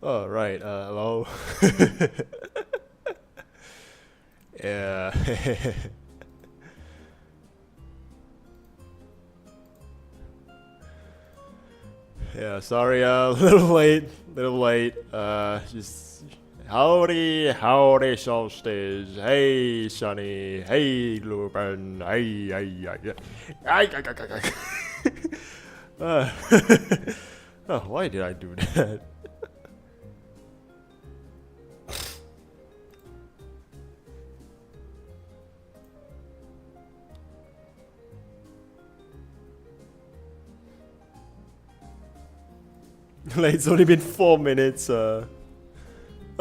Oh, right. Hello. Yeah. Yeah, sorry, little late, little late. Just howdy, solstice. Hey, sunny. Hey, Lupin. Hey. Uh, oh, why did I do that? Like, it's only been 4 minutes. But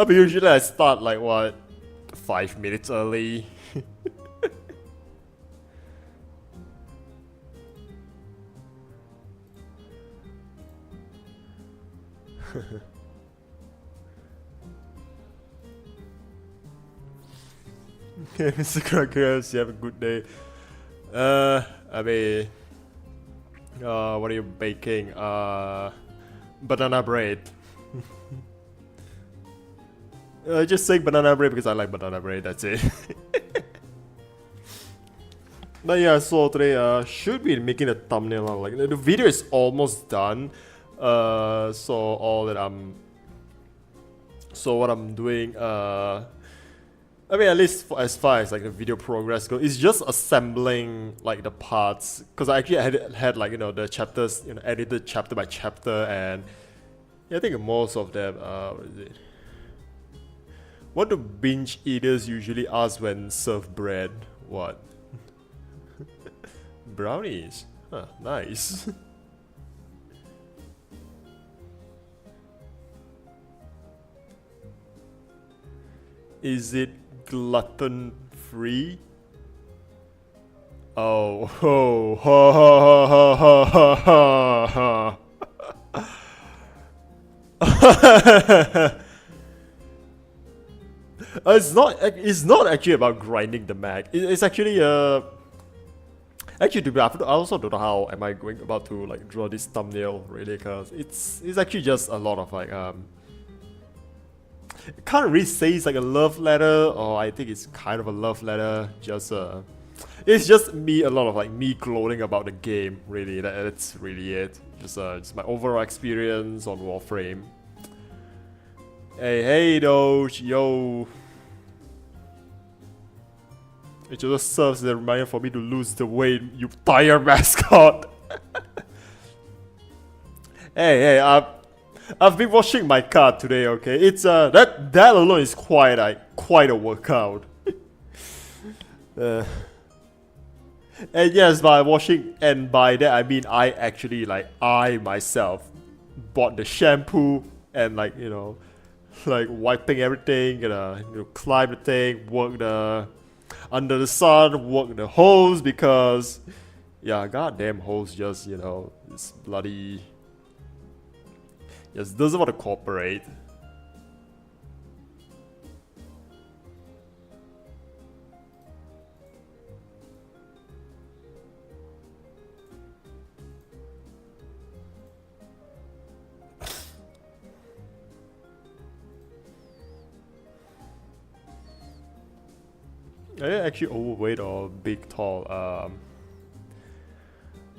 usually I start like what, 5 minutes early. Okay, Mr. Crackers, you have a good day. I mean, what are you baking? Banana bread. Just saying banana bread because I like banana bread, that's it. But yeah, so today should be making a thumbnail. Like the video is almost done. So what I'm doing, I mean, at least as far as like the video progress goes, it's just assembling like the parts. Cause I actually had like the chapters, edited chapter by chapter, and yeah, I think most of them. What is it? What do binge eaters usually ask when served bread? What? Brownies. Huh, nice. Is it gluten free? Oh, ho, ho, ho, ho, ho, ho, ho, ho. It's not. It's not actually about grinding the Mac. It's actually Actually, to be honest, I also don't know how am I going about to like draw this thumbnail really, cause it's actually just a lot of like can't really say it's like a love letter, or I think it's kind of a love letter. Just it's just me, a lot of like me gloating about the game. Really, that's really it. Just my overall experience on Warframe. Hey, Doge, yo. It just serves as a reminder for me to lose the weight, you tire mascot. Hey, I've been washing my car today. Okay, it's that alone is quite a workout. uh, and yes, by washing, and by that I mean I myself bought the shampoo and like wiping everything, climb the thing, work the under the sun, work the hose because yeah, goddamn hose just it's bloody just doesn't want to cooperate. Are you actually overweight or big tall?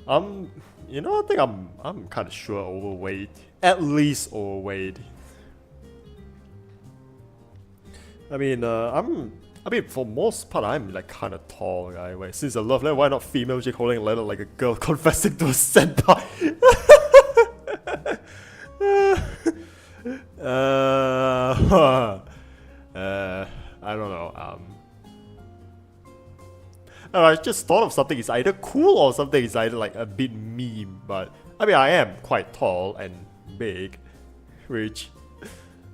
I'm, I think I'm kind of sure overweight, at least overweight. I mean, for most part, I'm like kind of tall guy. Wait, since I love letter, why not female Jake holding a letter like a girl confessing to a senpai? I don't know. I just thought of something. It's either cool or something. It's either like a bit meme. But I mean, I am quite tall and big, which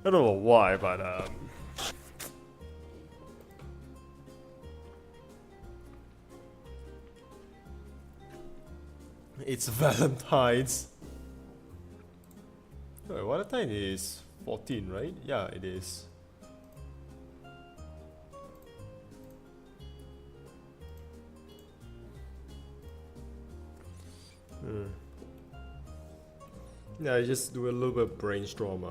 I don't know why, but it's Valentine's. Wait, Valentine is 14, right? Yeah, it is. Yeah, I just do a little bit of brainstorm.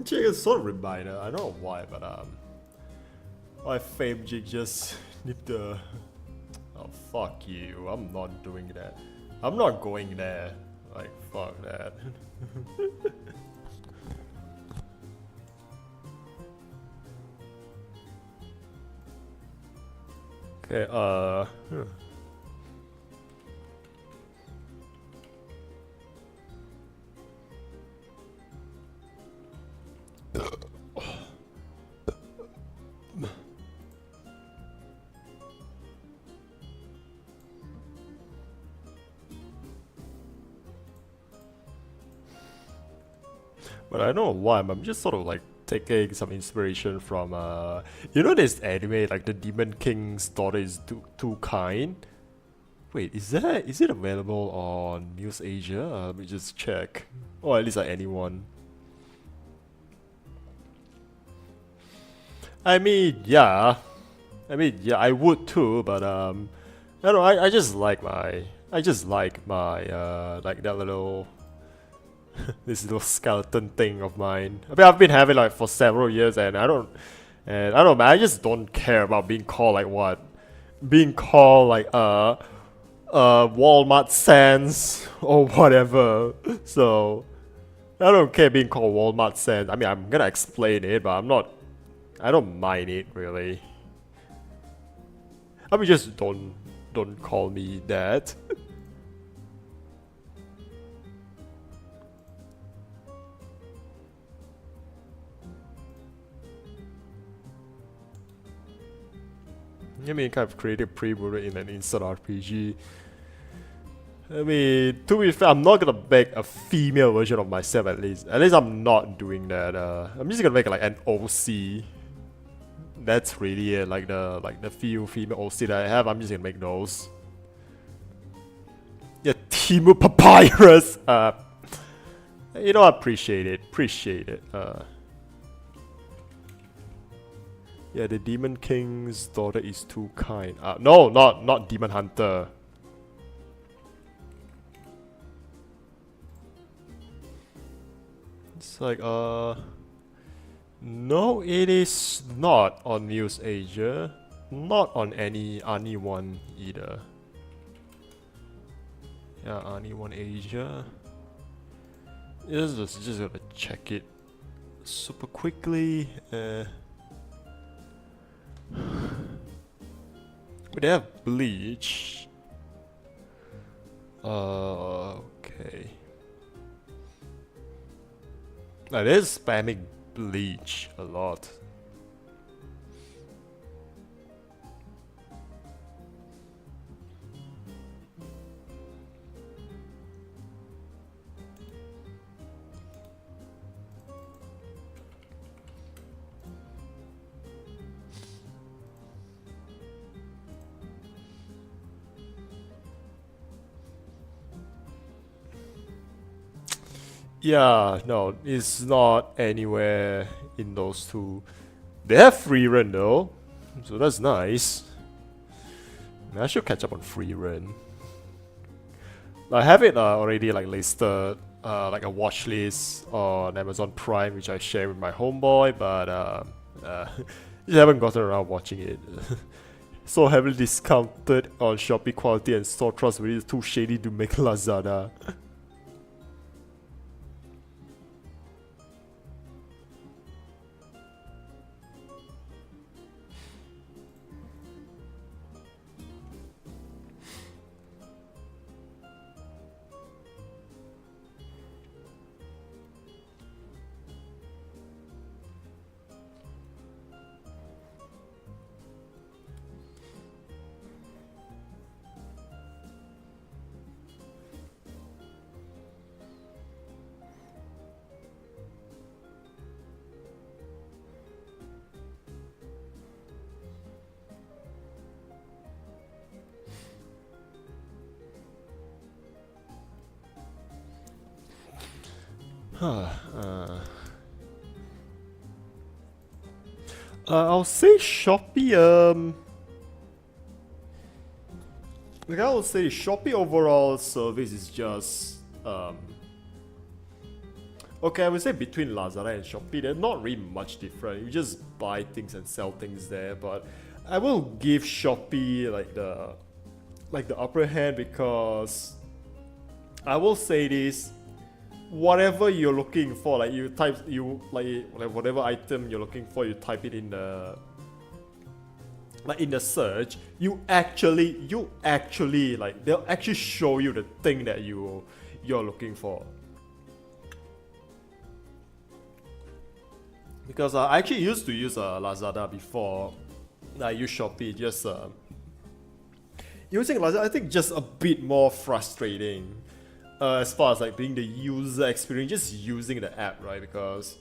Jake is sort of reminder. I don't know why, but my fame Jake just need the. Oh fuck you! I'm not doing that. I'm not going there. Like fuck that. Okay. But I don't know why, I'm just sort of like taking some inspiration from you know this anime like the Demon King's daughter is too kind. Wait, is it available on News Asia? Let me just check. Or at least like anyone. I mean, yeah, I would too, but I don't know. I just like my like that little this little skeleton thing of mine. I mean, I've been having like for several years, and I don't know, man. I just don't care about being called like what, being called like Walmart Sans or whatever. So I don't care being called Walmart Sans. I mean, I'm gonna explain it, but I don't mind it really. I mean, just don't call me that. I mean, kind of creative pre-bullet in an instant RPG. I mean, to be fair, I'm not gonna make a female version of myself at least. At least I'm not doing that. I'm just gonna make like an OC. That's really it. Like the few female OC that I have, I'm just gonna make those. Yeah, Timu Papyrus. You know, I appreciate it. Yeah, the Demon King's daughter is too kind. No, not Demon Hunter. It's like, no, it is not on News Asia. Not on anyone either. Yeah, anyone Asia. Just gonna check it super quickly. But they have Bleach. Okay. Now they're spamming Bleach a lot. Yeah, no, it's not anywhere in those two. They have free run though, so that's nice. I should catch up on free run. I have it already like listed, like a watch list on Amazon Prime, which I share with my homeboy, but just haven't gotten around watching it. So heavily discounted on Shopee quality and store trust, really too shady to make Lazada. I'll say Shopee, like I would say Shopee overall service is just, Okay, I would say between Lazada and Shopee, they're not really much different. You just buy things and sell things there, but I will give Shopee like the upper hand because I will say this: whatever you're looking for, like whatever item you're looking for, you type it in the search. You actually like they'll actually show you the thing that you're looking for. Because I actually used to use Lazada before I use Shopee. Just using Lazada, I think just a bit more frustrating as far as like being the user experience, just using the app, right? Because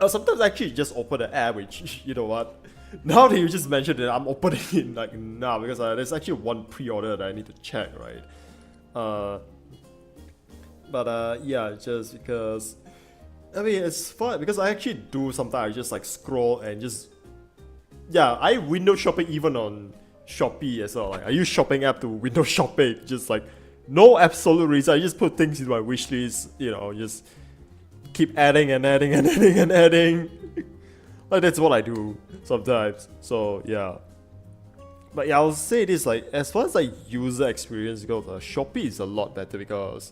sometimes I actually just open the app, which you know what? Now that you just mentioned it, I'm opening it like now because there's actually one pre-order that I need to check, right? Yeah, just because I mean it's fun because I actually do sometimes I just like scroll and just I window shopping even on Shopee as well. Like I use shopping app to window shopping, just like no absolute reason. I just put things in my wish list, you know, just keep adding and adding and adding and adding. Like that's what I do sometimes. So yeah. But yeah, I'll say this, like as far as like user experience goes, Shopee is a lot better because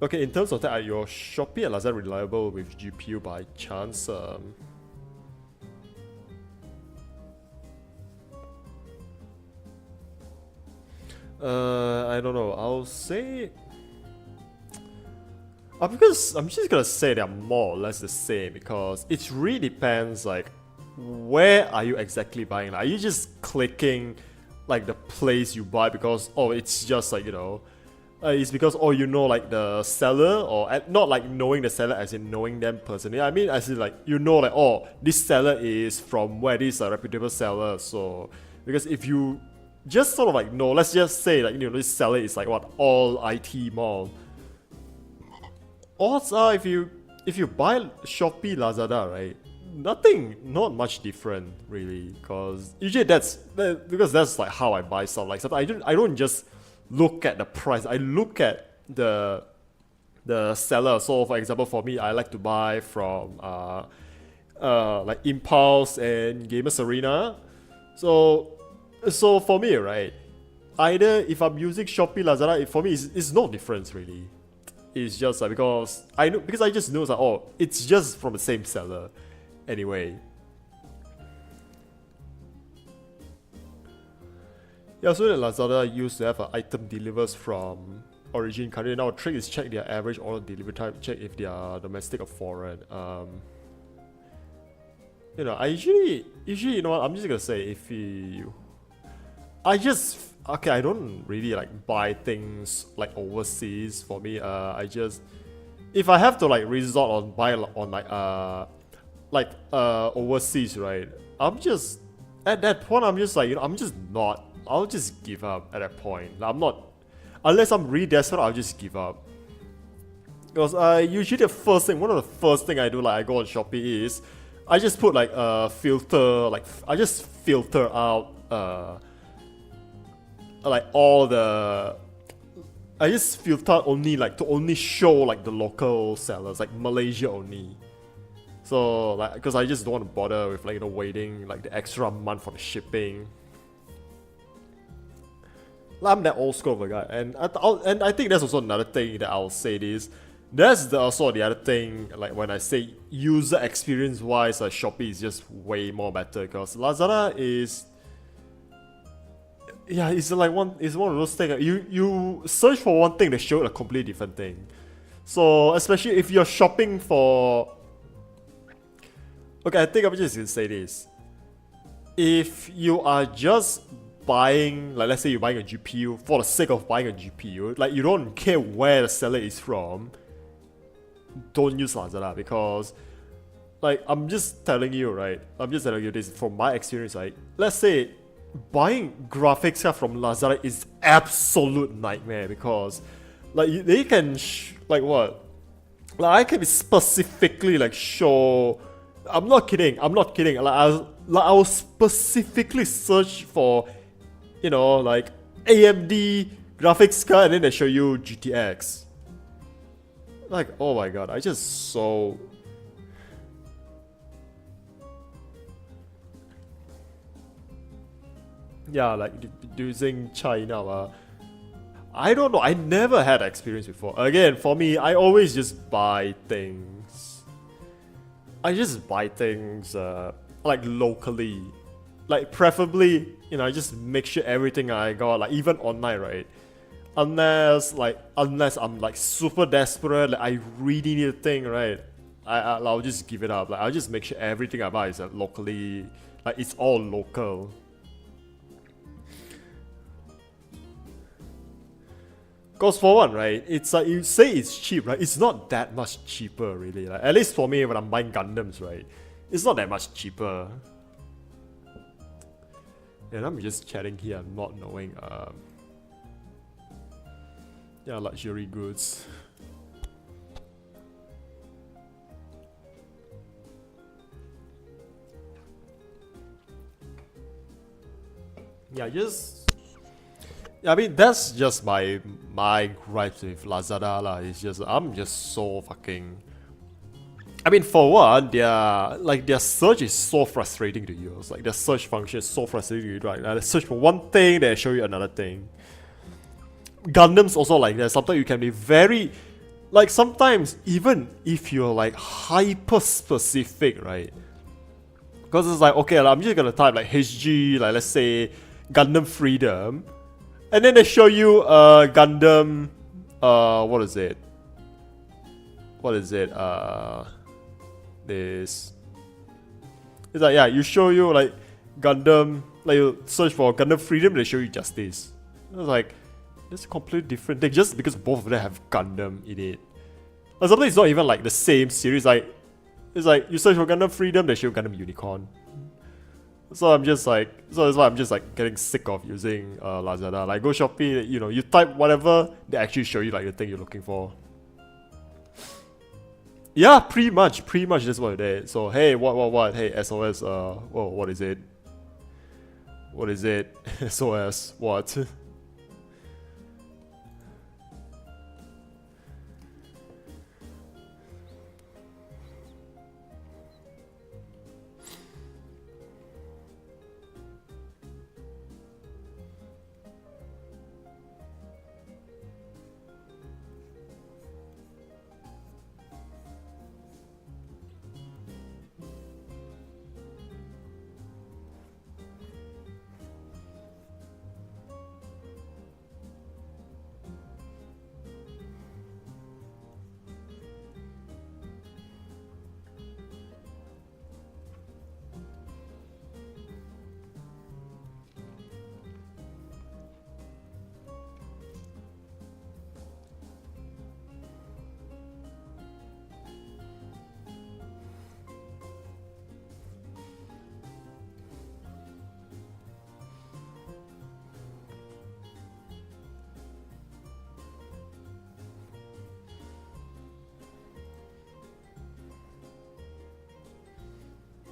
okay, in terms of that, are your Shopee and Lazada reliable with GPU by chance? I don't know. I'll say because I'm just gonna say they're more or less the same because it really depends like where are you exactly buying. Like, are you just clicking like the place you buy because it's just like, you know, it's because you know like the seller, or not like knowing the seller as in knowing them personally. I mean as in like you know like this seller is from where this is a reputable seller. So because if you just sort of like know, let's just say like, you know, this seller is like what, all IT mall. Odds are if you buy Shopee, Lazada, right, not much different really, because usually because that's like how I buy stuff. Like sometimes I don't just look at the price, I look at the seller. So for example, for me, I like to buy from like Impulse and Gamers Arena. So for me, right, either if I'm using Shopee, Lazada, for me it's no difference really. It's just like because I just know that it's just from the same seller anyway. Yeah, so that Lazada used to have an item delivers from origin country. Now trick is check their average order delivery time, check if they are domestic or foreign. You know, I usually you know what, I'm just gonna say I don't really like buy things like overseas. For me, I just, if I have to like resort on buy on like overseas, right, I'm just at that point I'm just like, you know, I'll just give up at that point. Like, I'm not, unless I'm really desperate, I'll just give up. Because usually one of the first thing I do, like I go on Shopee, is I just put like a filter, like I just filter out like all the, I just filter only like to only show like the local sellers, like Malaysia only. So like, because I just don't want to bother with like, you know, waiting like the extra month for the shipping. I'm that old school of a guy, and I think that's also another thing that I'll say this. That's also the other thing, like when I say user experience wise, Shopee is just way more better because Lazada is, yeah, it's like one of those things. You search for one thing, they show a completely different thing. So especially if you're shopping for, okay, I think I'm just gonna say this. If you are just buying, like let's say you're buying a GPU for the sake of buying a GPU, like you don't care where the seller is from, don't use Lazada because, like, I'm just telling you, right? I'm just telling you this from my experience, right? Let's say buying graphics card from Lazada is absolute nightmare because, like, they can like what? Like I can specifically like show. I'm not kidding. Like I will specifically search for, you know, like AMD graphics card, and then they show you GTX. Like, oh my god, I just so... Yeah, like using China. I don't know, I never had experience before. Again, for me, I always just buy things. I just buy things like locally. Like preferably, you know, I just make sure everything I got, like even online, right? Unless I'm like super desperate, like I really need a thing, right? I'll just give it up. Like I'll just make sure everything I buy is locally, like it's all local. Cause for one, right, it's like you say it's cheap, right? It's not that much cheaper, really. Like at least for me, when I'm buying Gundams, right, it's not that much cheaper. And I'm just chatting here, not knowing, yeah, luxury goods. Yeah, I mean, that's just my gripes with Lazada lah. It's just I'm just so fucking. I mean, for one, their search is so frustrating to use. Like their search function is so frustrating to use. Right, like, search for one thing, they show you another thing. Gundams also like that. Sometimes you can be very, like sometimes even if you're like hyper specific, right? Because it's like okay, I'm just gonna type like HG, like let's say Gundam Freedom. And then they show you Gundam, what is it? This. It's like, yeah, you show you like Gundam, like you search for Gundam Freedom, they show you Justice. I was like, it's a completely different thing just because both of them have Gundam in it. Or something it's not even like the same series, like, it's like you search for Gundam Freedom, they show you Gundam Unicorn. So I'm just like, so that's why I'm just like getting sick of using Lazada. Like go Shopee, you know, you type whatever, they actually show you like the thing you're looking for. Yeah, pretty much that's what it is. So hey, what? Hey, SOS. Whoa, what is it? What is it? SOS. What?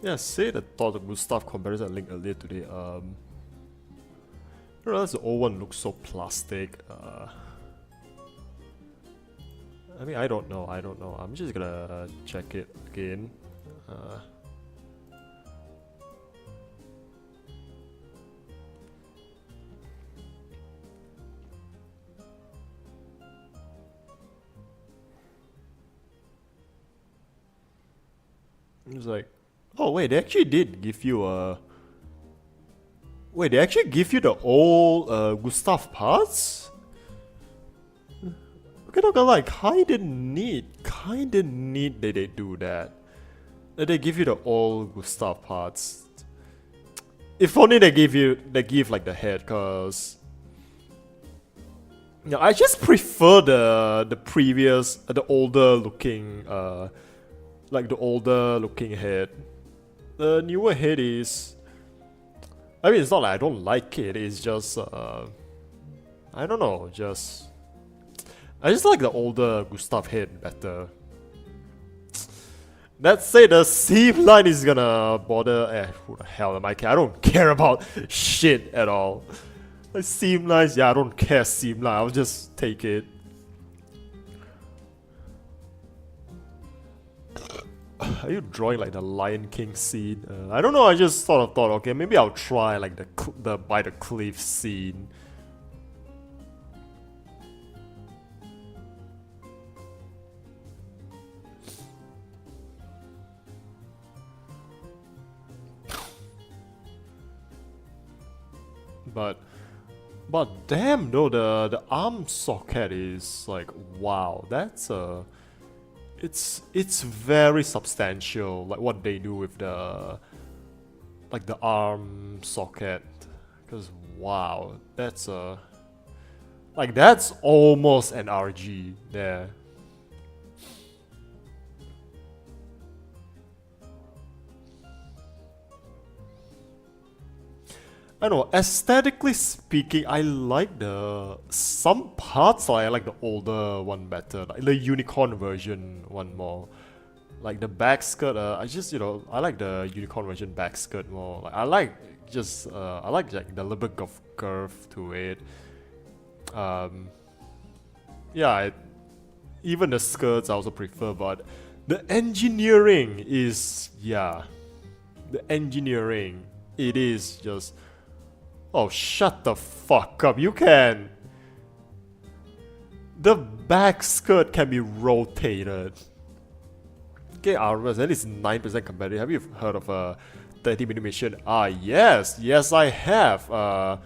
Yeah, say the thought of Gustav comparison link earlier today. I realize the old one looks so plastic. I mean, I don't know. I'm just gonna check it again. It's like, oh wait, they actually did give you a. Wait, they actually give you the old Gustav parts? Okay, not gonna lie, kinda neat that they do that. That they give you the old Gustav parts. If only they give like the head, cause yeah, I just prefer the previous, the older looking, like the older looking head. The newer head is, I mean, it's not like I don't like it. It's just, I don't know. I just like the older Gustav head better. Let's say the seam line is gonna bother. Who the hell am I? I don't care about shit at all. Like seam lines, yeah, I don't care seam line. I'll just take it. are you drawing like the Lion King scene? I don't know. I just sort of thought, okay, maybe I'll try like the by the cliff scene. But damn, though, the arm socket is like, wow, that's it's very substantial, like what they do with the arm socket, because wow, that's like that's almost an RG there. I don't know, aesthetically speaking, I like some parts, I like the older one better, like the unicorn version one more. Like the back skirt, I just, I like the unicorn version back skirt more. Like I like like the little bit of curve to it. Yeah, even the skirts I also prefer, but the engineering is, yeah, the engineering, it is just, oh, shut the fuck up, you can. The back skirt can be rotated. Okay, RMS, that is 9% competitive. Have you heard of a 30-minute mission? Yes, I have. I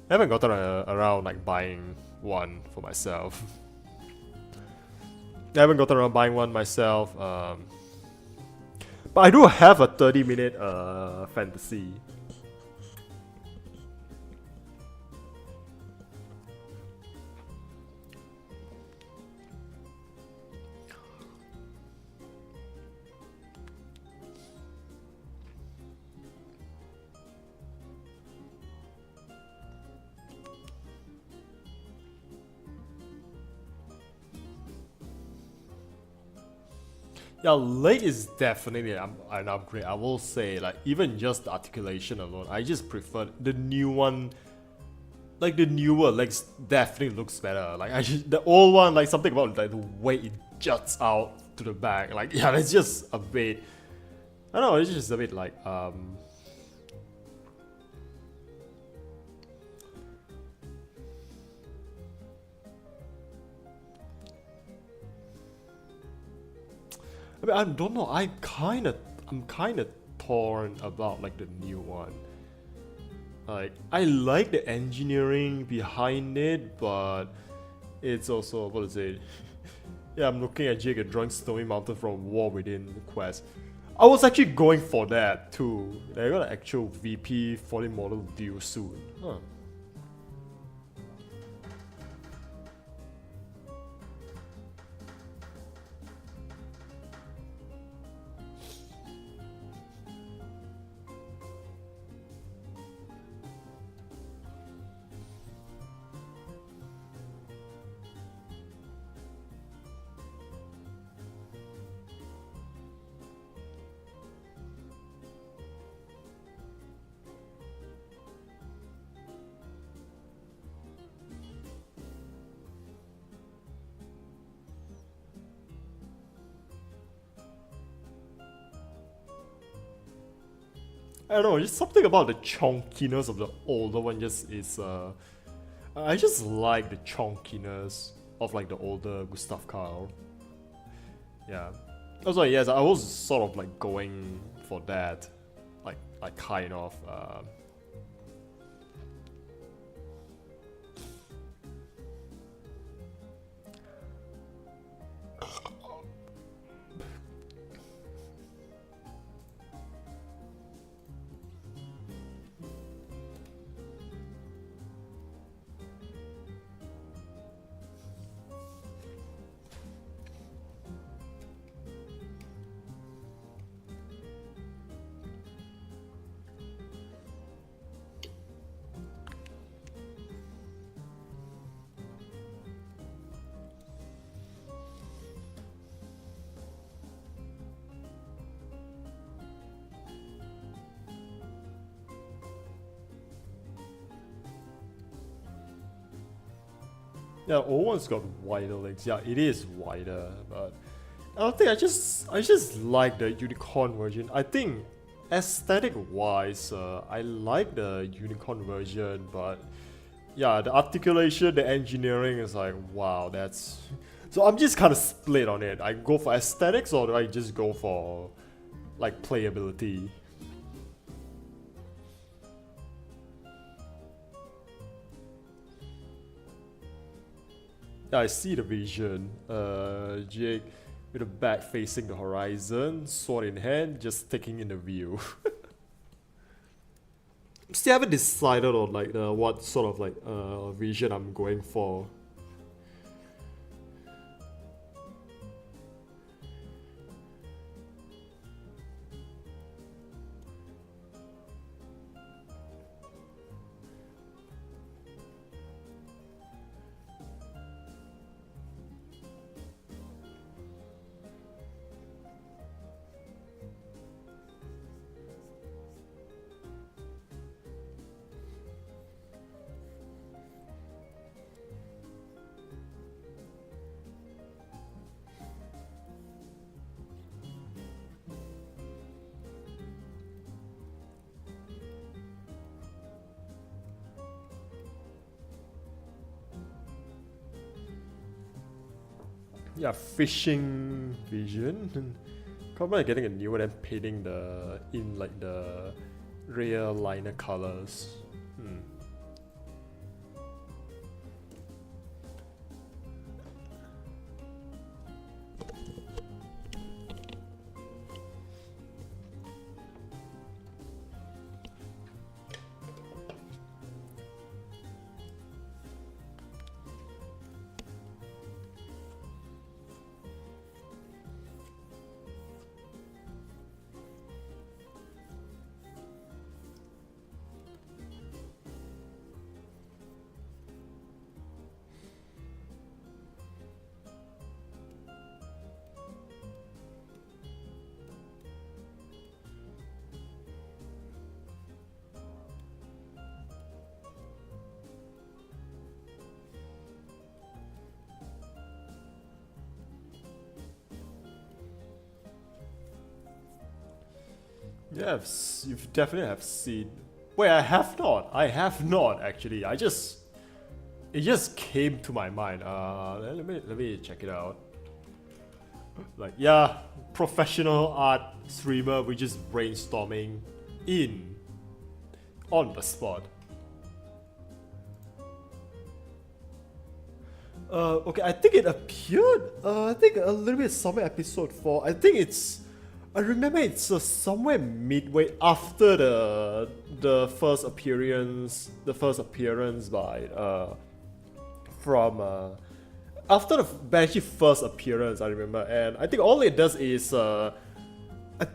haven't gotten around like buying one for myself. I haven't gotten around buying one myself. But I do have a 30-minute fantasy. Yeah, late is definitely an upgrade. I will say, like, even just the articulation alone, I just prefer the new one. Like the newer legs definitely looks better. Like the old one, like something about like the way it juts out to the back. Like yeah, it's just a bit. I don't know. It's just a bit like I mean, I don't know. I'm kind of torn about like the new one. Like I like the engineering behind it, but it's also, what is it? Yeah, I'm looking at Jake drawing Snowy Mountain from War Within Quest. I was actually going for that too. They got an actual VP 40 model due soon. Huh. I don't know, just something about the chonkiness of the older one just is I just like the chonkiness of like the older Gustav Karl. Yeah. Also yes, I was sort of like going for that. Like kind of yeah, old one's got wider legs. Yeah, it is wider, but I don't think I just like the unicorn version. I think aesthetic wise, I like the unicorn version, but yeah, the articulation, the engineering is like wow, that's. So I'm just kind of split on it. I go for aesthetics or do I just go for like playability? Yeah, I see the vision. Jake with a back facing the horizon, sword in hand, just taking in the view. Still haven't decided on like what sort of like vision I'm going for. Yeah, fishing vision. Probably getting a new one and painting the in like the rear liner colors. Yeah, you've definitely have seen. Wait, I have not. I have not actually. It just came to my mind. Let me check it out. Like yeah, professional art streamer. We just brainstorming in on the spot. Okay, I think it appeared. I think a little bit somewhere episode 4. I think it's. I remember it's somewhere midway after the first appearance. The first appearance by from after the Banshee first appearance. I remember, and I think all it does is I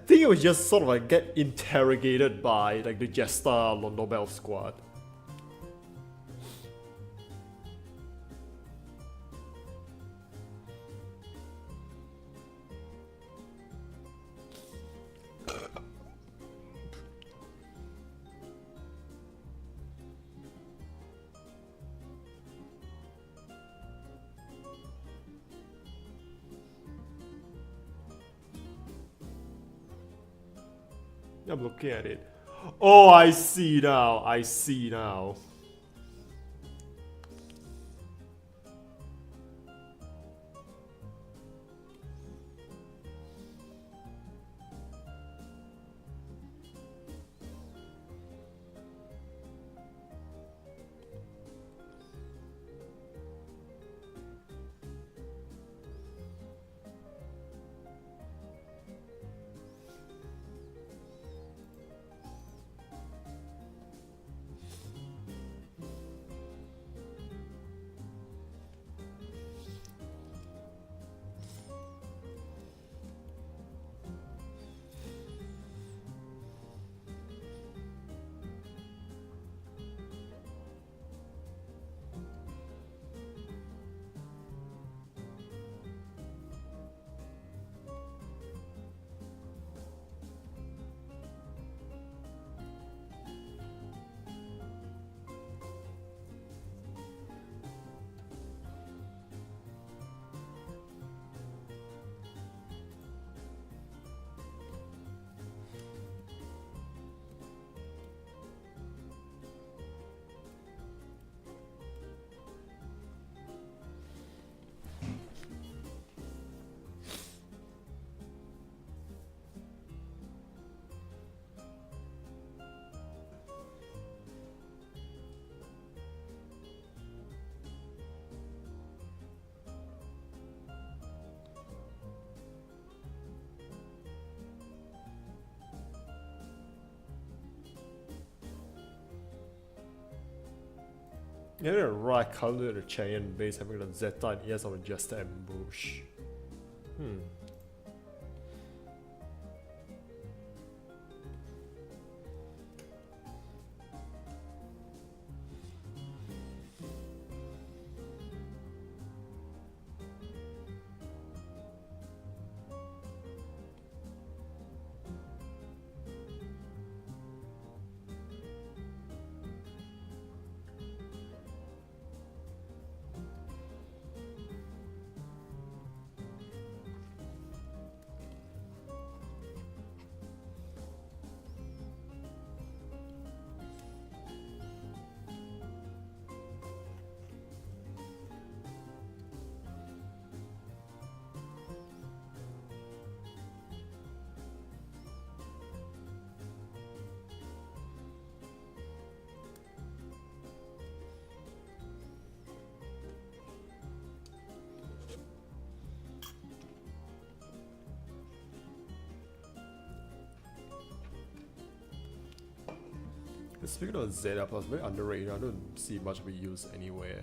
think it was just sort of like get interrogated by like the Jester Londobel squad. I'm looking at it. Oh, I see now. I see now. Yeah, the right color, the Cheyenne base having the Zeta and ES of just ambush. Speaking of Zeta Plus, very underrated. I don't see much of a use anywhere.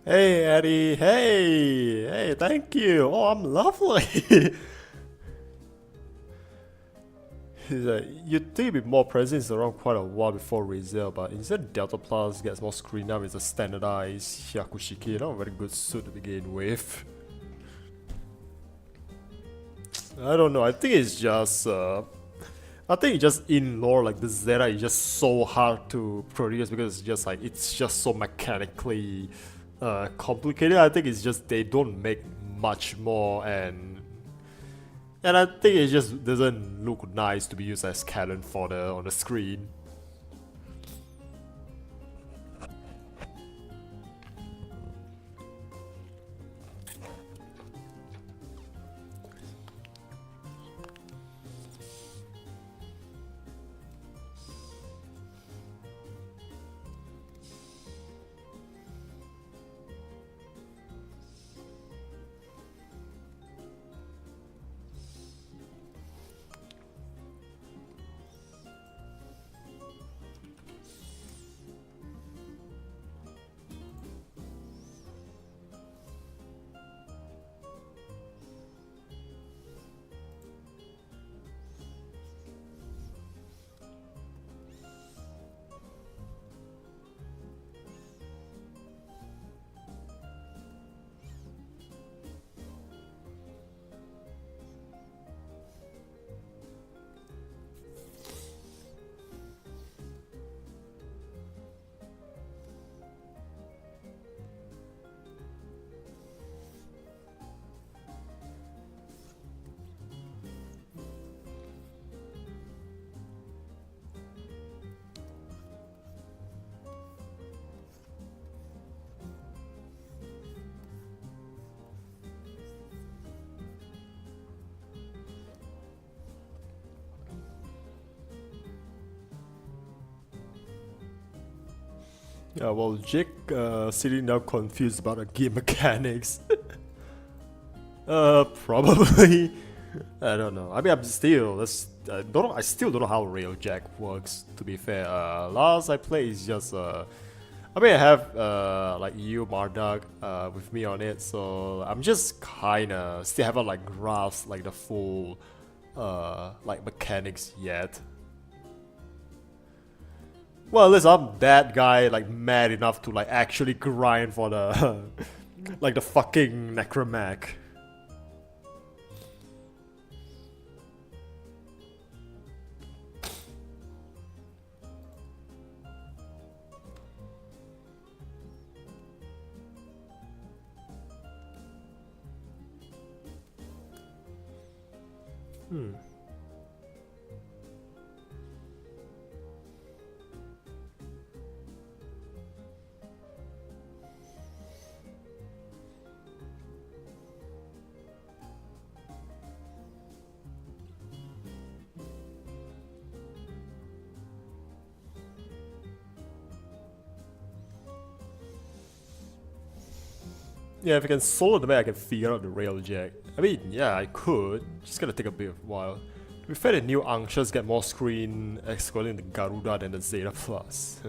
Hey Eddie, hey, thank you. Oh, I'm lovely. He's like, you'd think it'd be more presence around quite a while before resale, but instead Delta Plus gets more screen time. It's a standardized Hyakushiki, not a very good suit to begin with. I don't know, I think it's just in lore, like the Zeta is just so hard to produce because it's just so mechanically complicated. I think it's just they don't make much more, and I think it just doesn't look nice to be used as canon on the screen. Yeah, well, Jake sitting now confused about the game mechanics. Probably. I don't know. I mean, I still don't know how Railjack works. To be fair, last I played is just I mean, I have like you, Marduk, with me on it, so I'm just kinda still haven't like grasped like the full like mechanics yet. Well, at least I'm that guy like mad enough to like actually grind for the like the fucking Necromac. Yeah, if I can solo the map, I can figure out the Railjack. I mean, yeah, I could. Just gonna take a bit of a while. To be fair, the new Anxious get more screen excluding the Garuda than the Zeta Plus.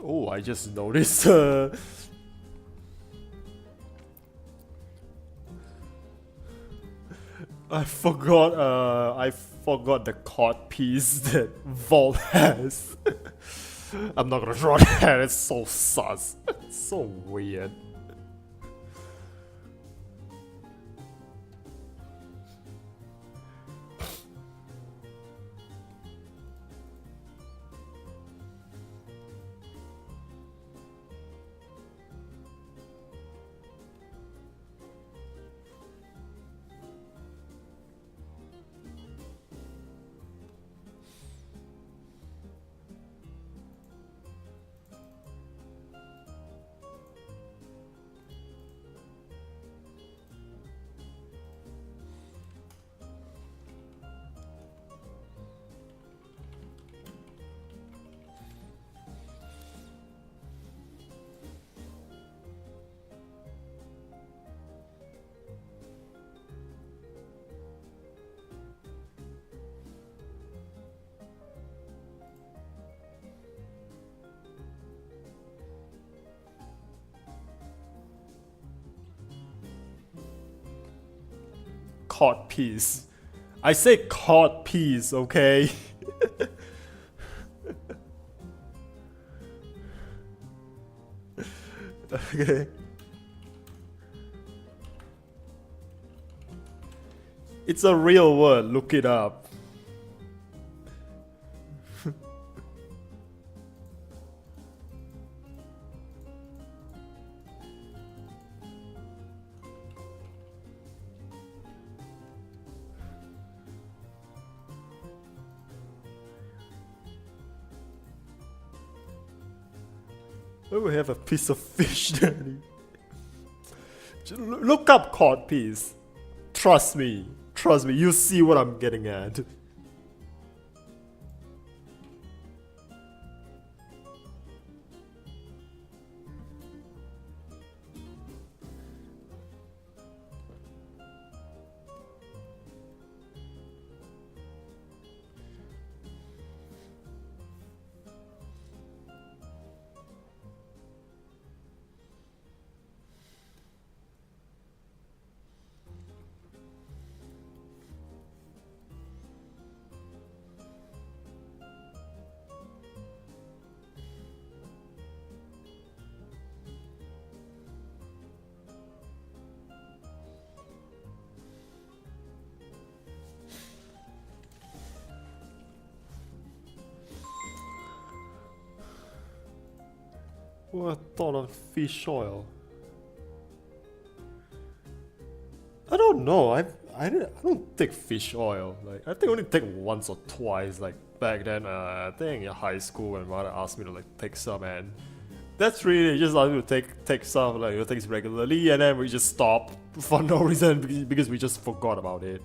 Oh, I just noticed. I forgot the cod piece that Vault has. I'm not gonna draw that. It's so sus. It's so weird. Cod piece. I say cod piece, okay? Okay. It's a real word, look it up. Oh, we have a piece of fish, Daddy. Look up cod piece. Trust me, you see what I'm getting at. What thought of fish oil? I don't know. I don't take fish oil. Like I think I only take once or twice. Like back then, I think in high school when mother asked me to like take some, and that's really just asked me to take some like things regularly, and then we just stopped for no reason because we just forgot about it.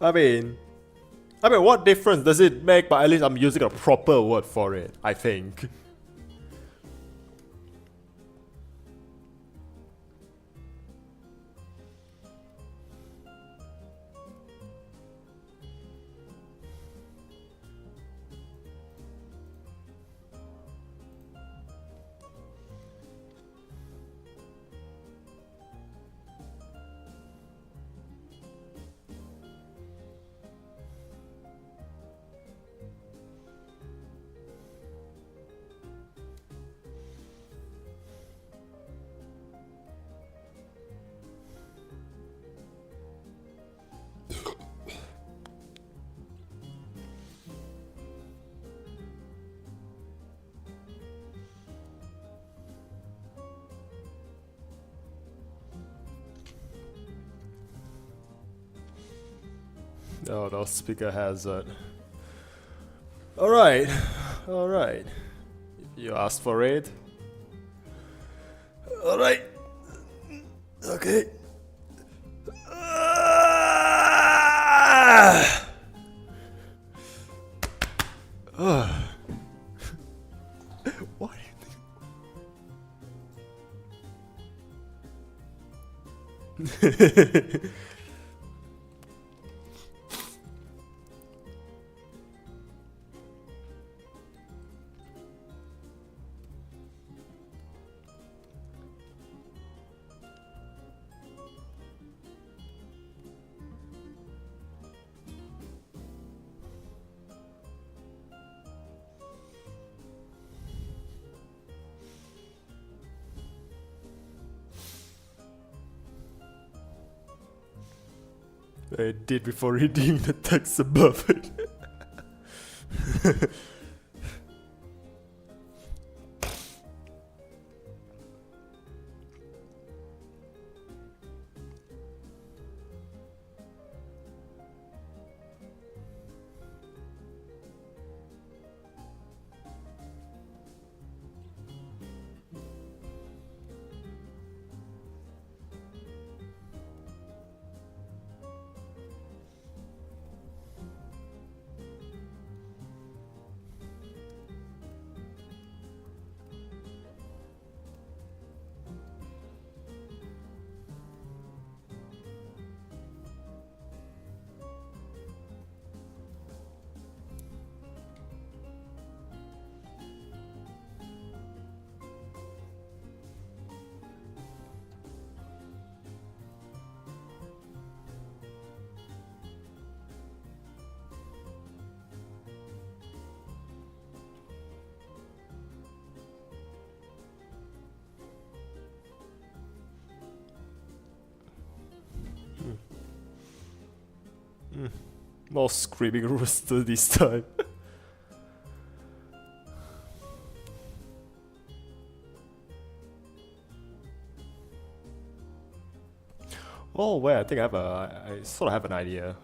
I mean, what difference does it make? But at least I'm using a proper word for it, I think. Oh no, speaker hazard. Alright, alright. You asked for it. Alright. Okay. Why? I did before reading the text above it. More screaming rooster this time. Oh, wait, I think I sort of have an idea.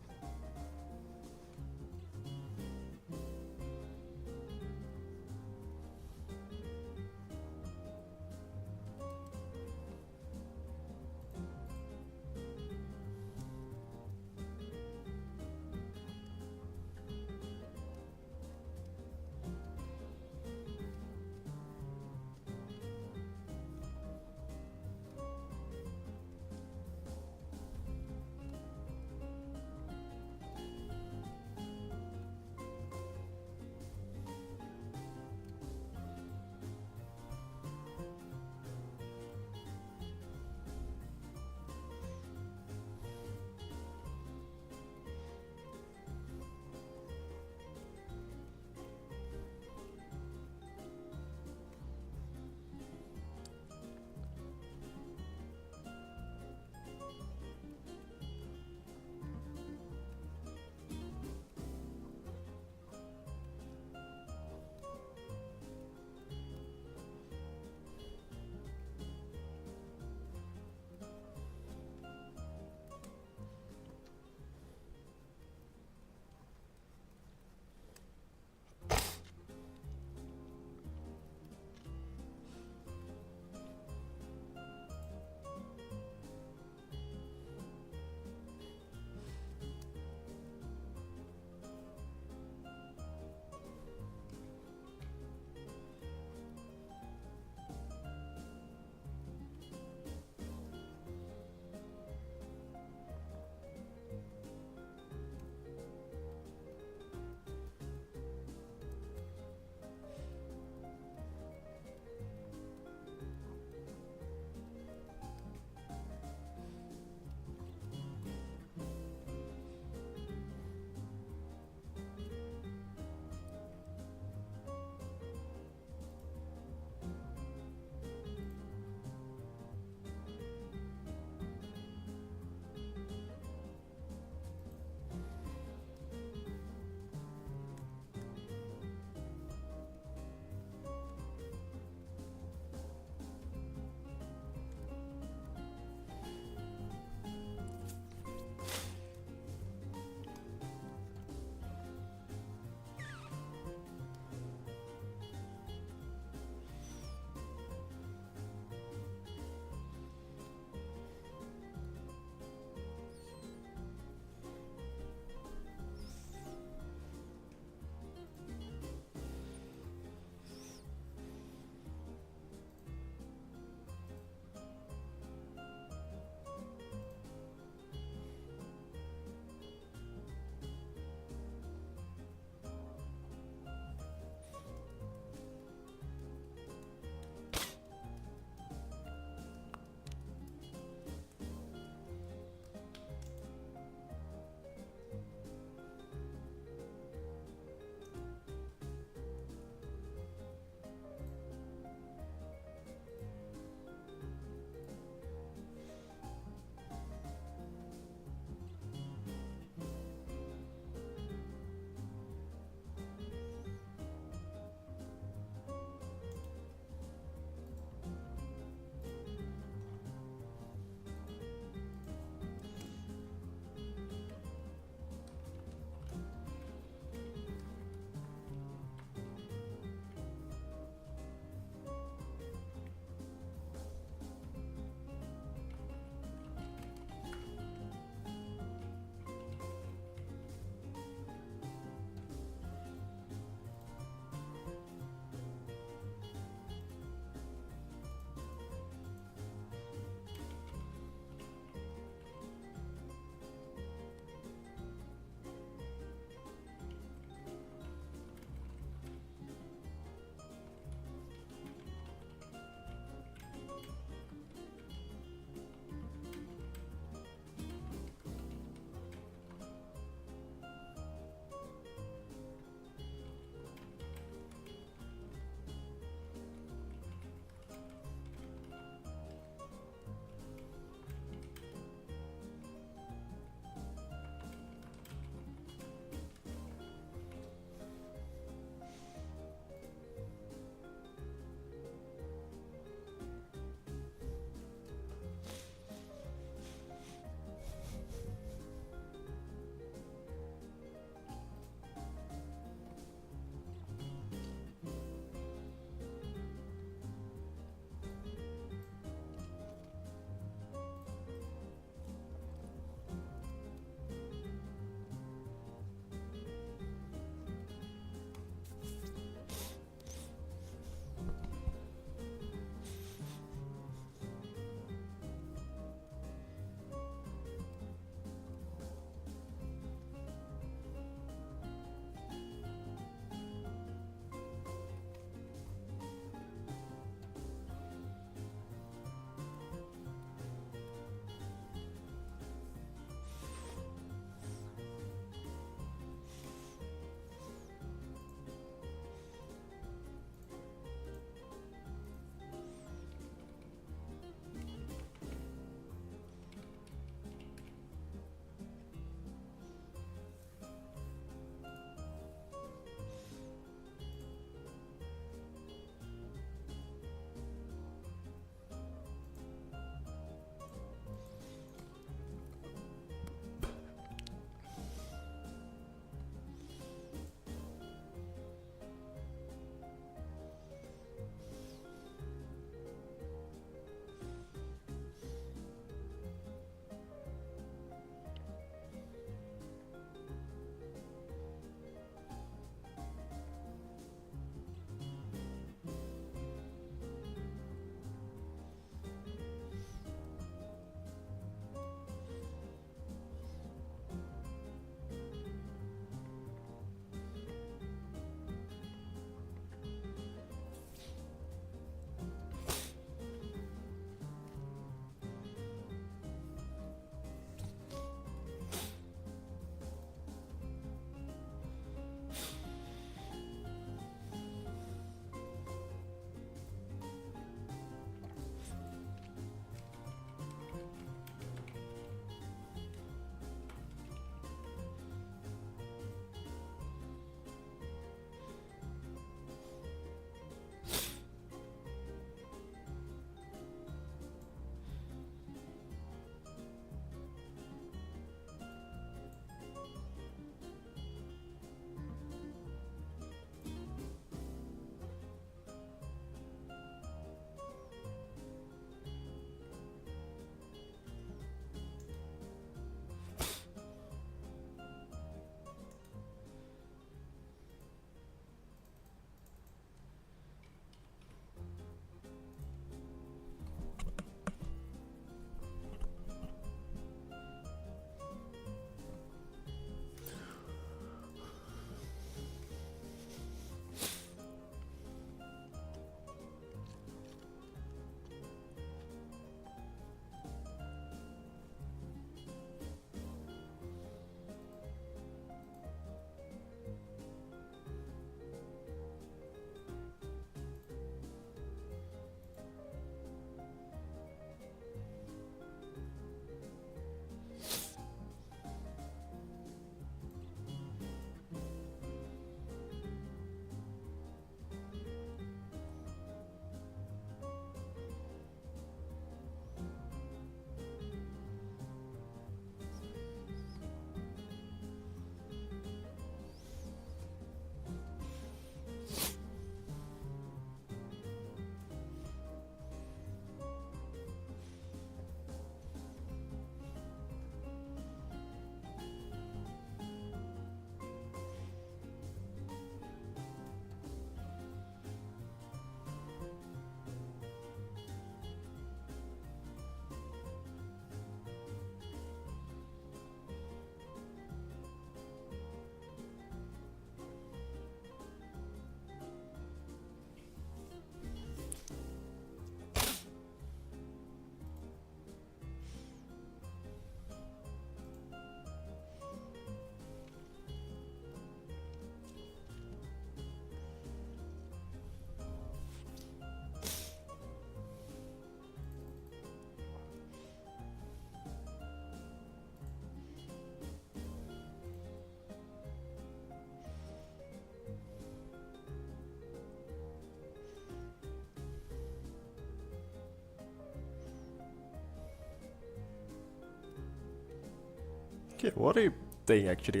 Okay, what do you think actually?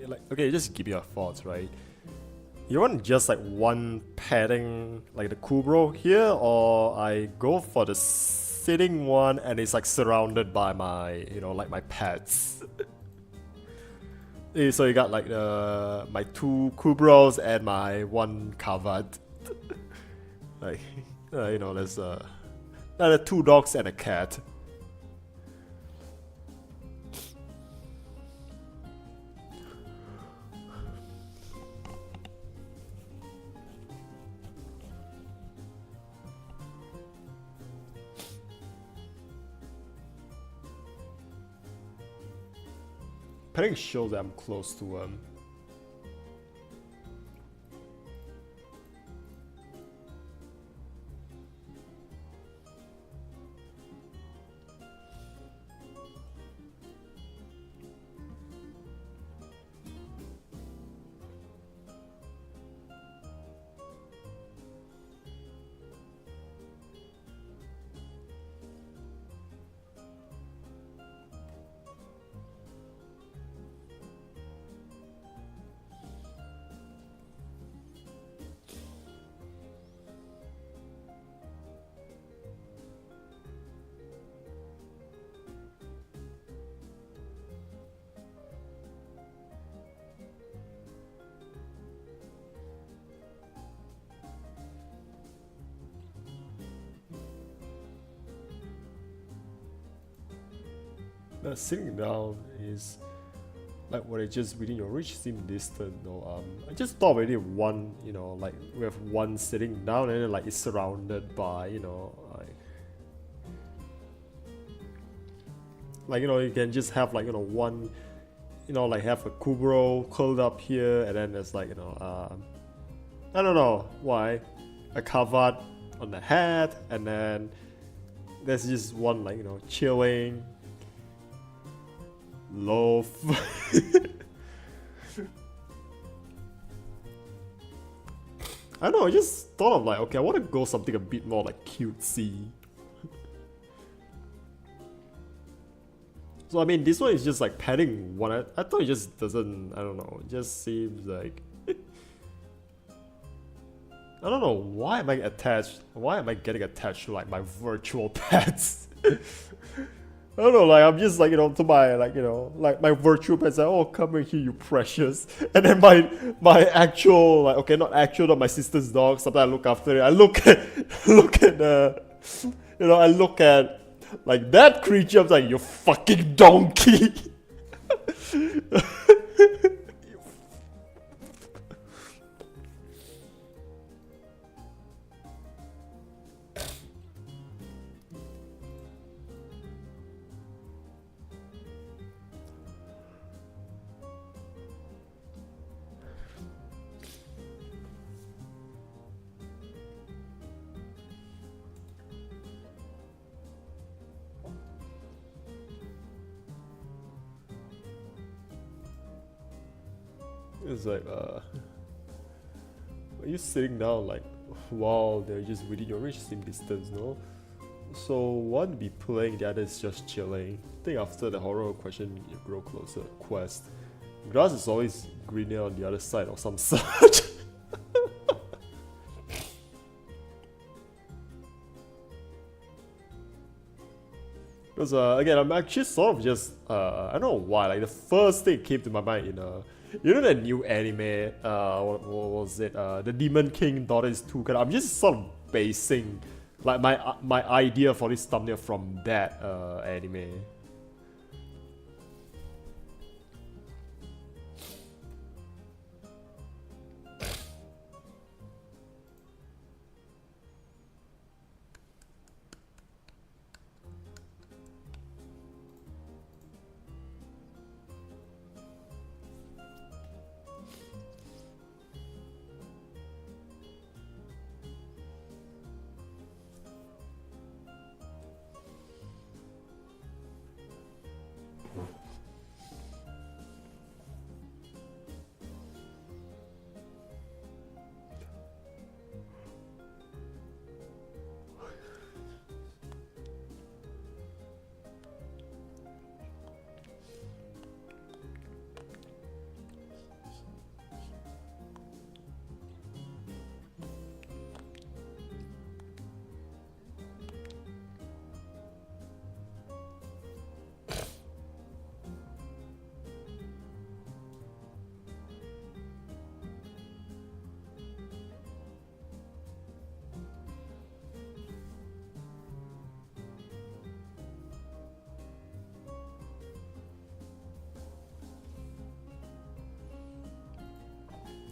Like, okay, just give me your thoughts, right? You want just like one padding, like the Kubro here, or I go for the sitting one and it's like surrounded by my, like my pets. So you got like my two Kubros and my one covered. Like, there's the two dogs and a cat. Petting shows that I'm close to sitting down is like what it just within your reach seem distant. I just thought already one, like we have one sitting down and then like it's surrounded by, you can just have like one, like have a Kubro curled up here and then there's like I don't know why a covered on the head and then there's just one like chilling loaf. I don't know, I just thought of like, okay, I want to go something a bit more like cutesy. So I mean, this one is just like padding one. I thought it just doesn't, I don't know, it just seems like I don't know, why am I attached? Why am I getting attached to like my virtual pets? I don't know, like I'm just like, to my like, like my virtual pets like, oh come here you precious. And then my actual, like, okay, not actual, not my sister's dog, sometimes I look after it. I look at I look at like that creature, I'm like, you fucking donkey. It's like, are you sitting down like while they're just within your reach seem distance, no? So one be playing, the other is just chilling. I think after the horror question, you grow closer. Quest. Grass is always greener on the other side or some such. Because again, I'm actually sort of just I don't know why. Like the first thing came to my mind in that new anime, what was it? The Demon King Daughter is 2. I'm just sort of basing like my idea for this thumbnail from that anime.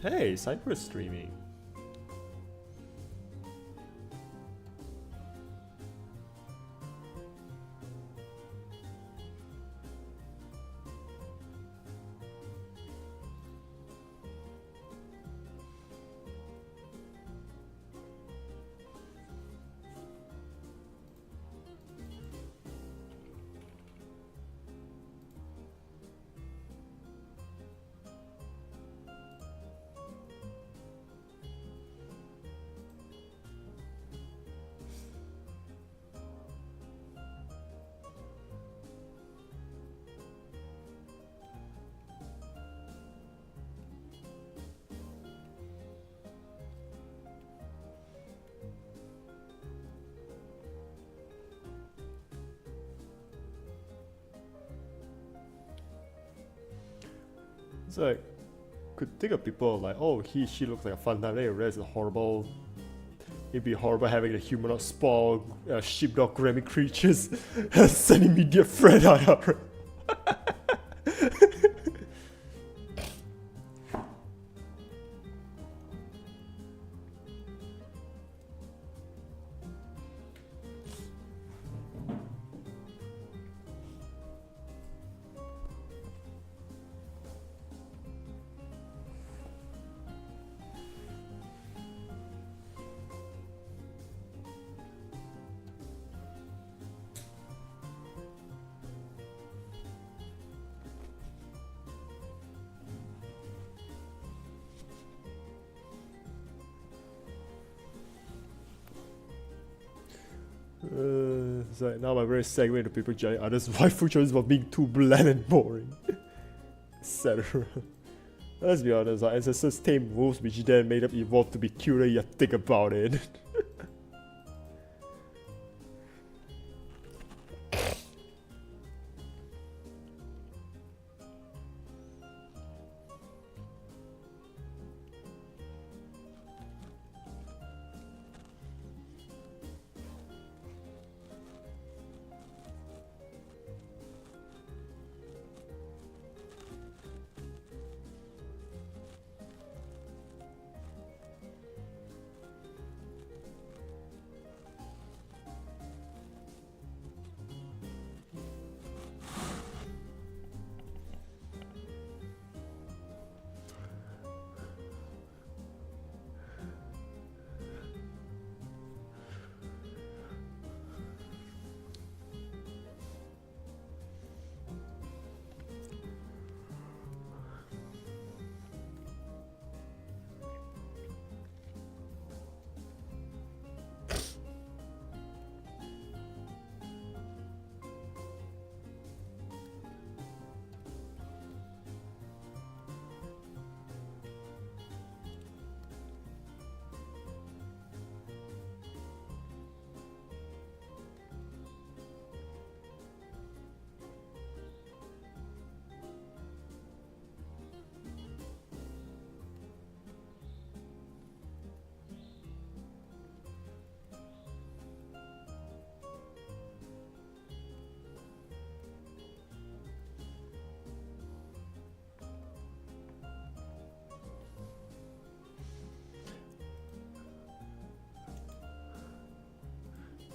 Hey, Cypher is streaming. It's like, could think of people like, oh, she looks like a fun time. Then you realize it's horrible. It'd be horrible having a humanoid spawn, sheepdog Grammy creatures, sending me dear friend out of her. It's like now my very segue into people judging others' waifu choices for being too bland and boring, etc. Let's be honest, our ancestors tamed wolves which then made them evolve to be cuter, yet think about it.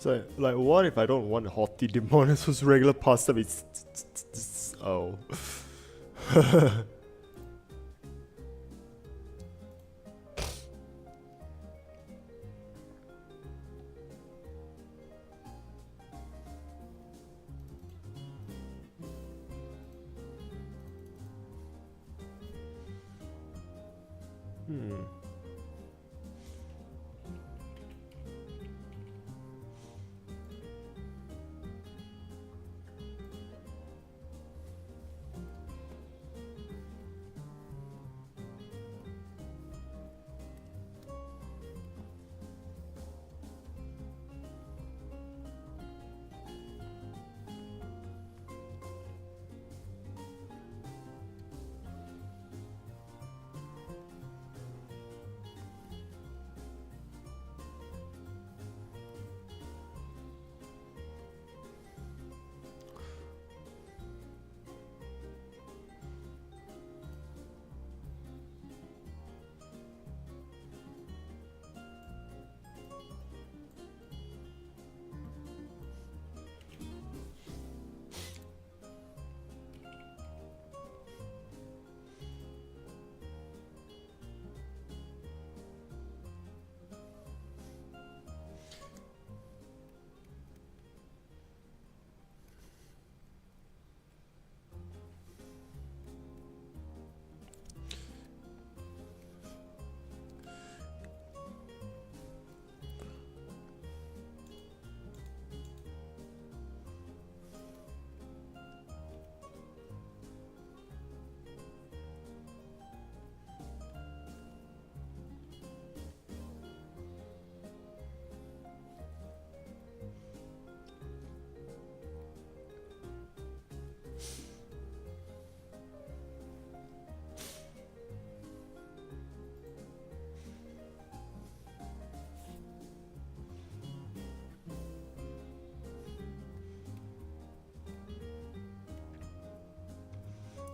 So, like, what if I don't want a haughty demoness whose regular pastime is... Oh.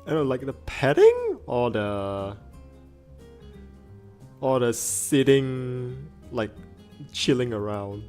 I don't know, like the petting or the sitting, like chilling around.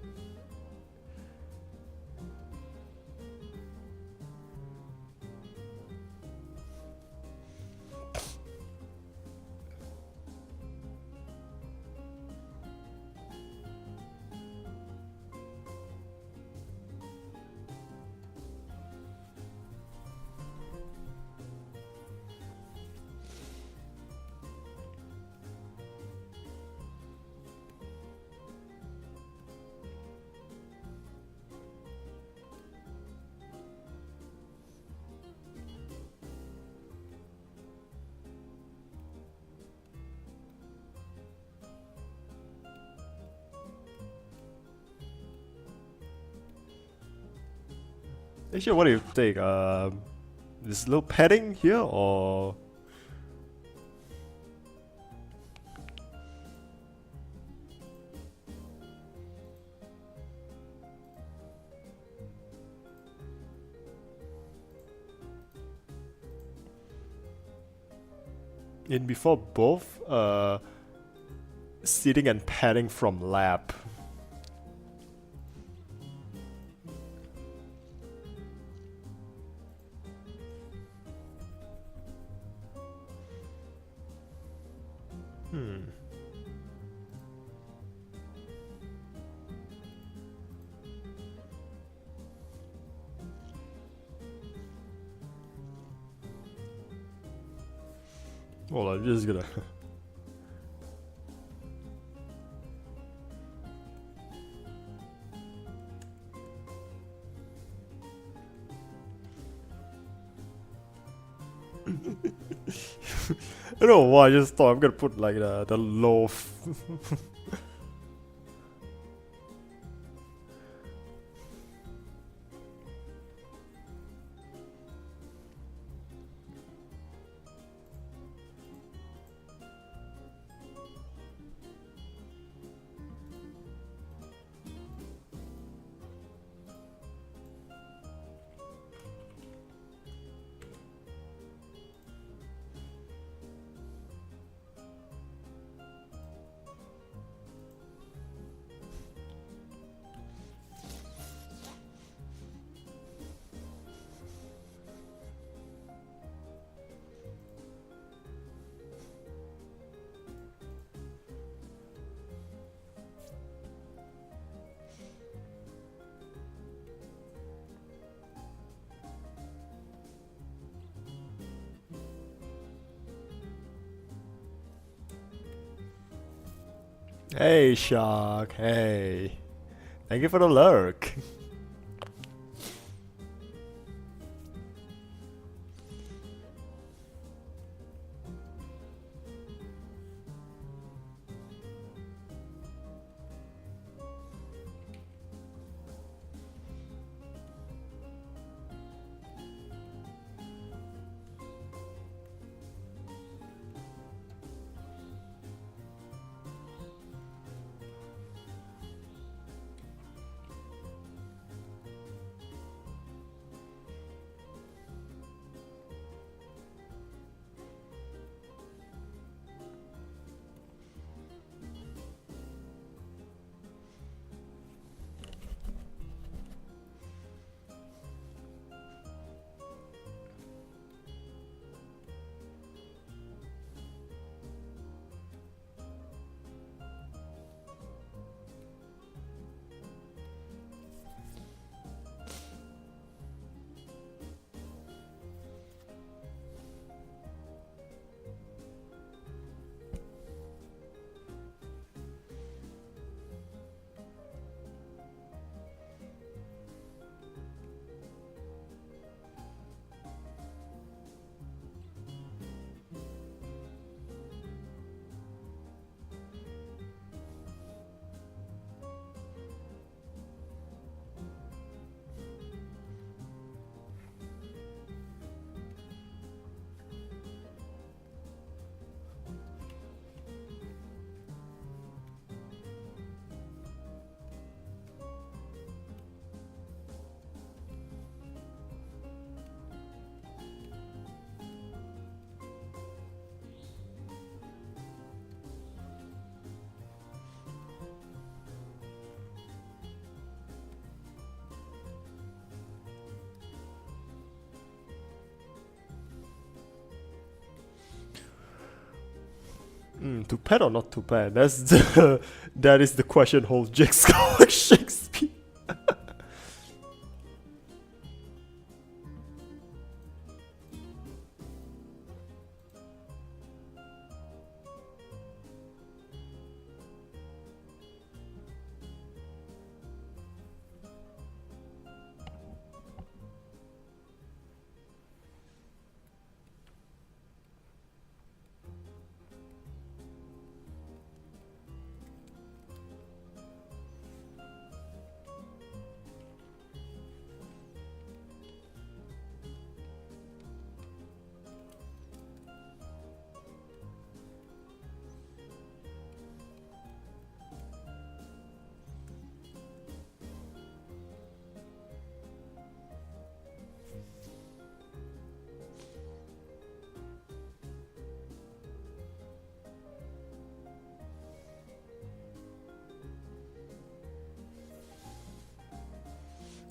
Actually, what do you think? This little petting here or? In before both, sitting and petting from lap. Well, I'm just gonna. I don't know why, I just thought I'm gonna put like the loaf. Hey, Shark. Hey. Thank you for the lurk. To pet or not to pet? That is the question holds Jake's Shakespeare.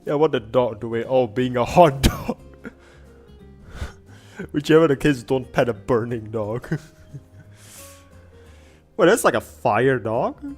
Yeah, what the dog doing? Oh, being a hot dog. Whichever the case, don't pet a burning dog. Well, that's like a fire dog?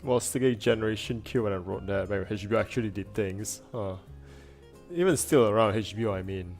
Well, Stargate Generation Q when I wrote that, maybe HBO actually did things. Huh. Even still around HBO, I mean.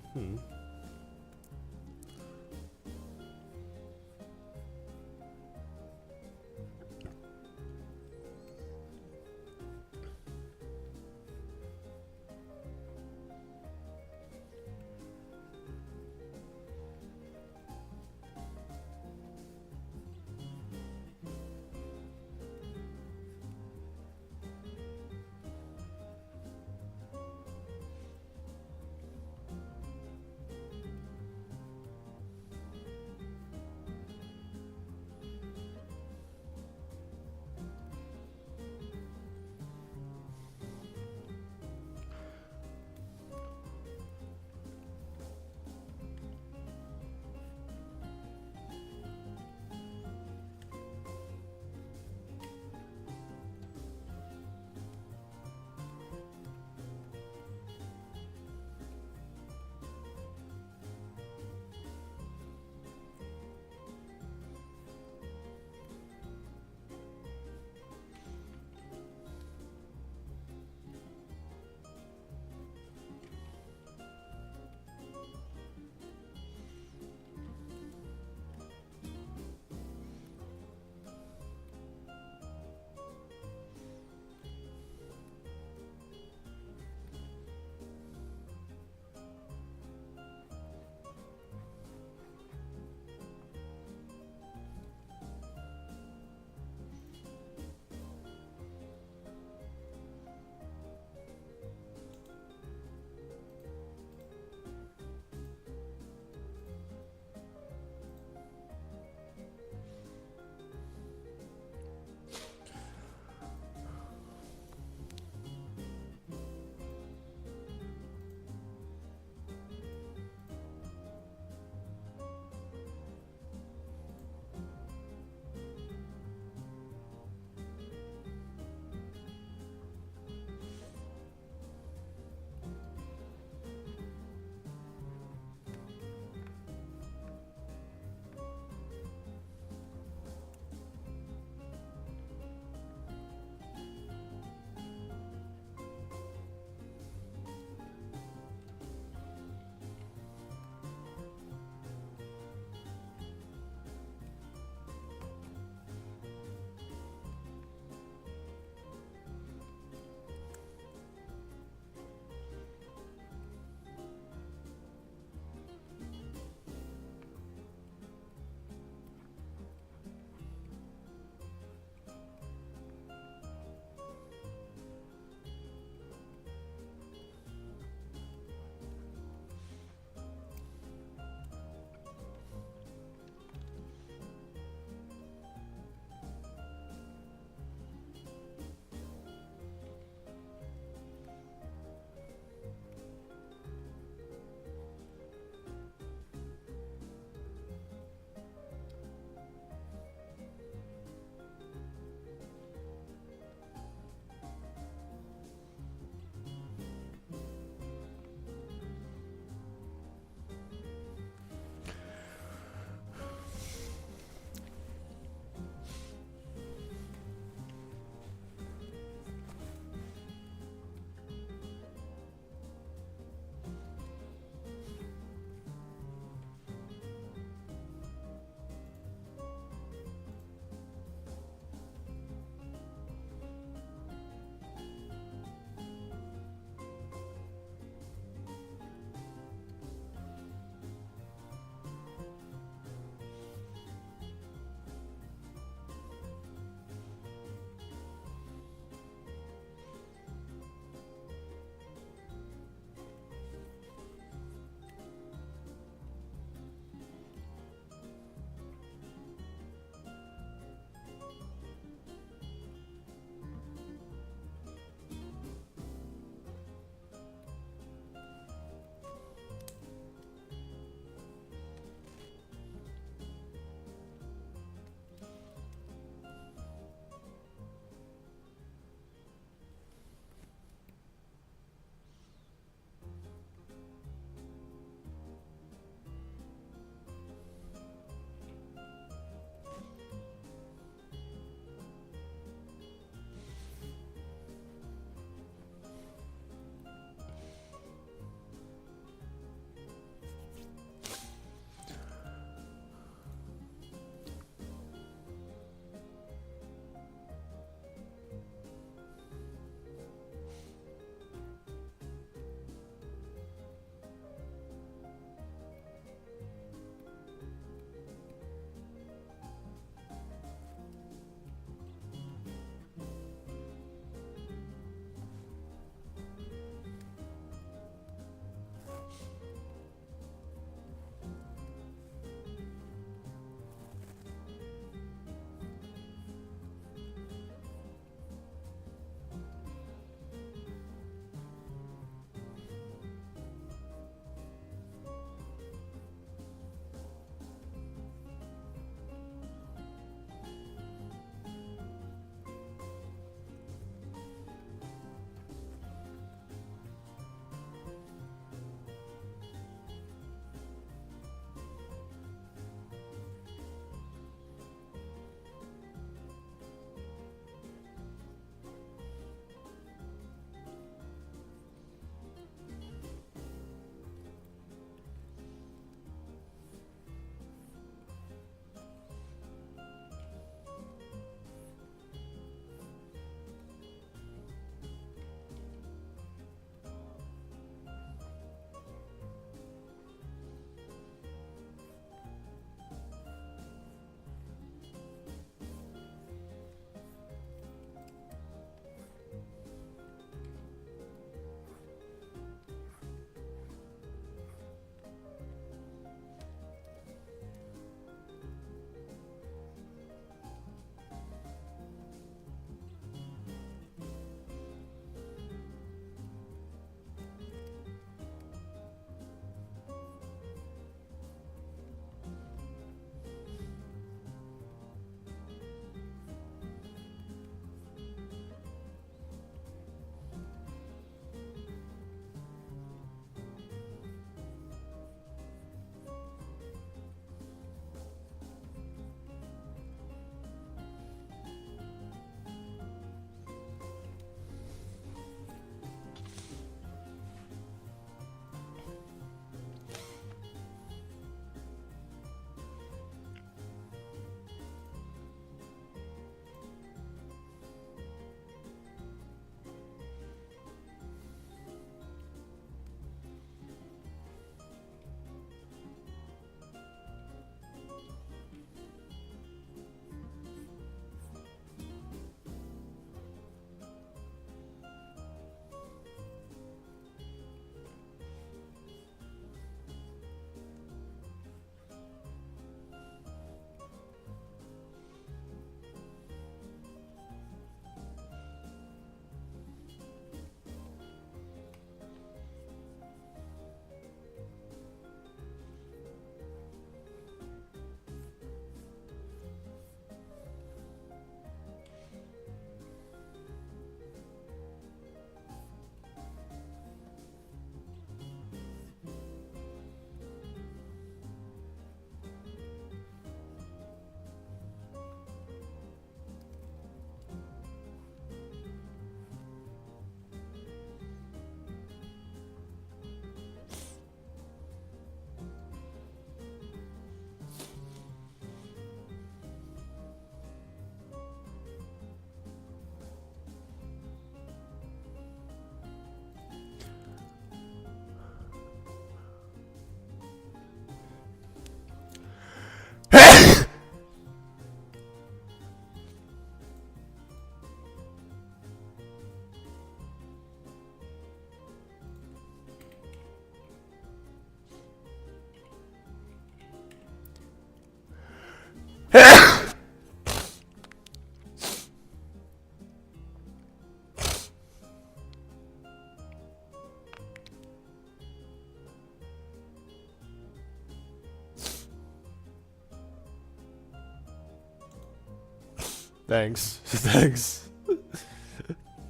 Thanks. Thanks.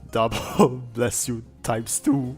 Double bless you times 2.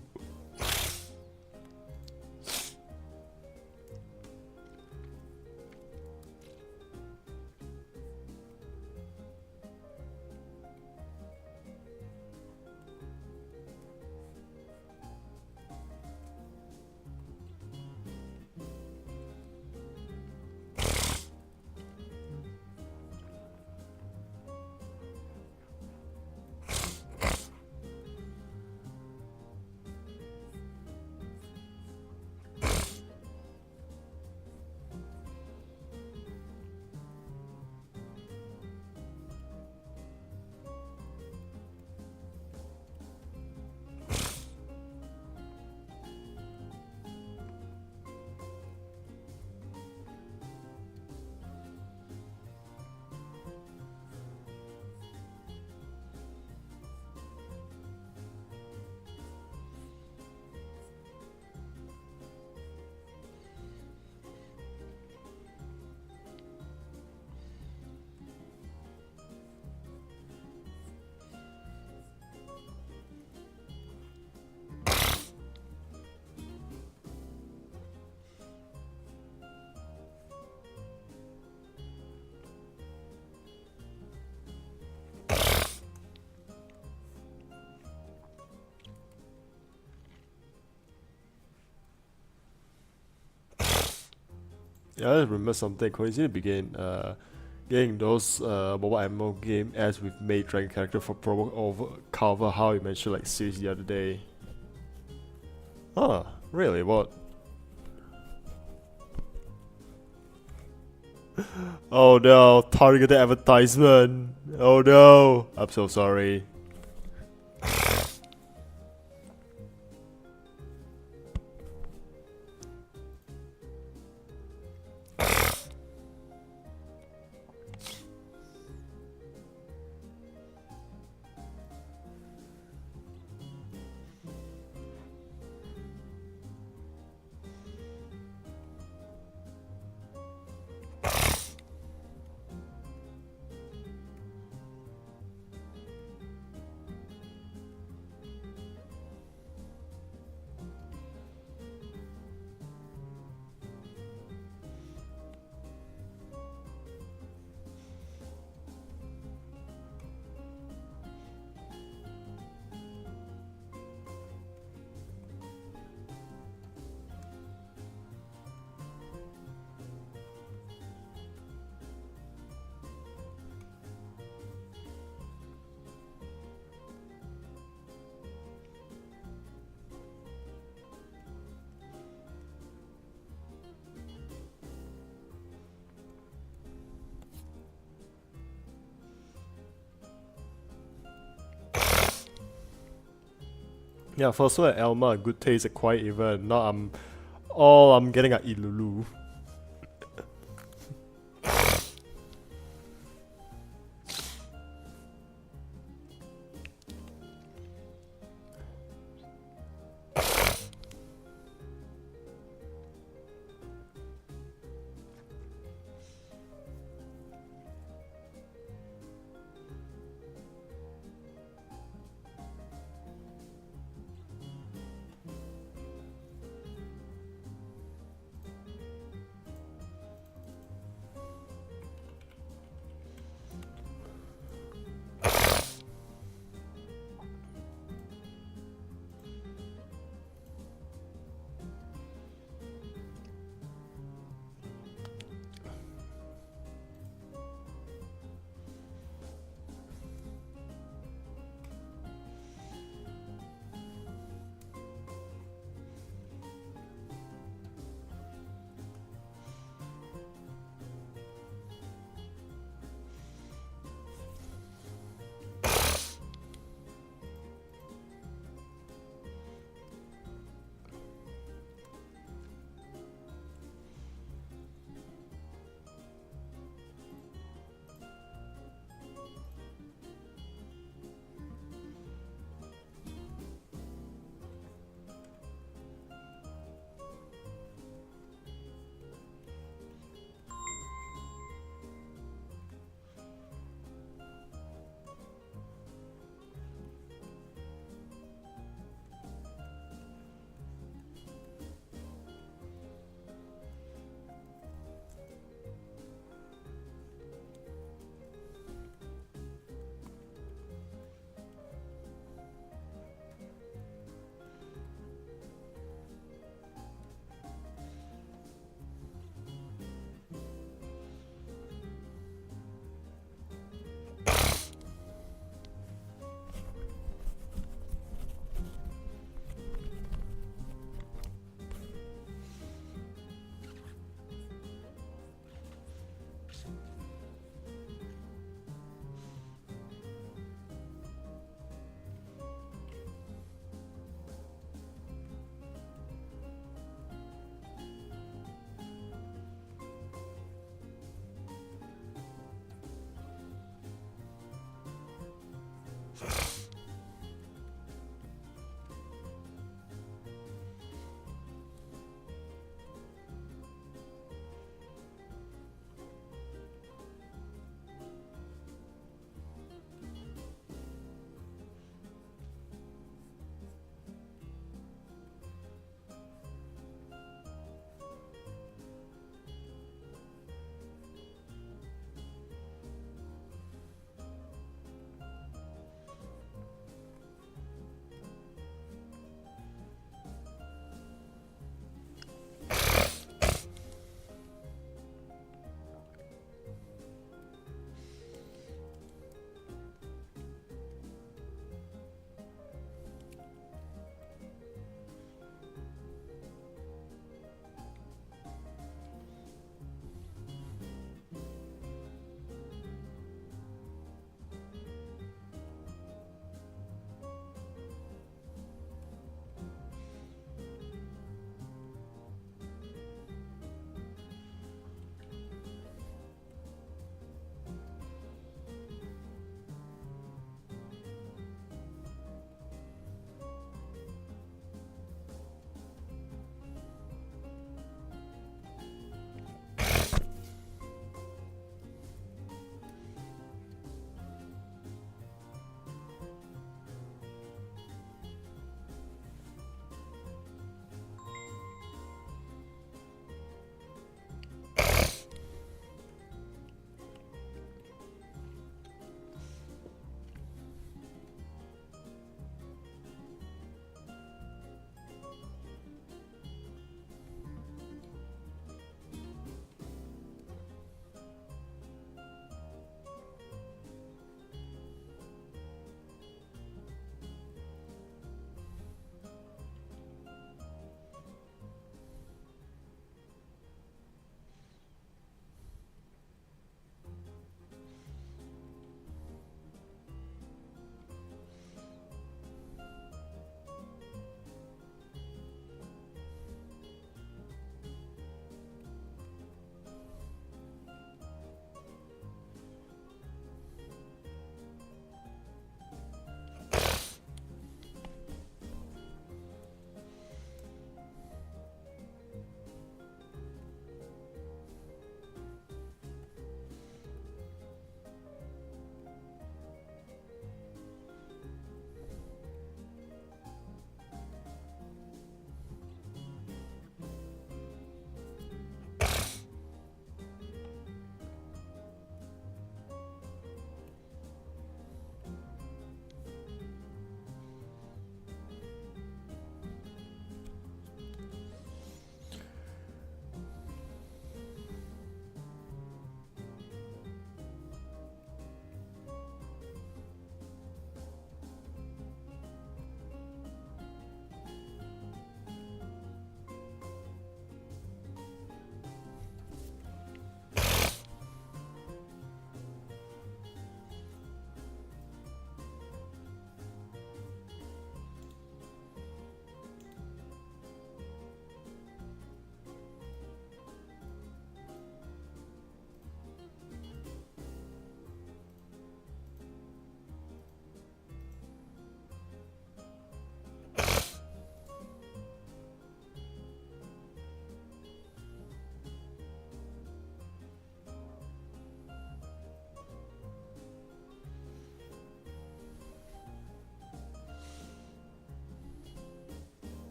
Yeah, I remember something. Coincidentally began getting those mobile MMO game as with made dragon character for promo over cover how you mentioned like series the other day. Huh, really? What? Oh no, targeted advertisement. Oh no, I'm so sorry. Yeah, first one Elma, good taste, a quiet even. Now I'm getting a Ilulu.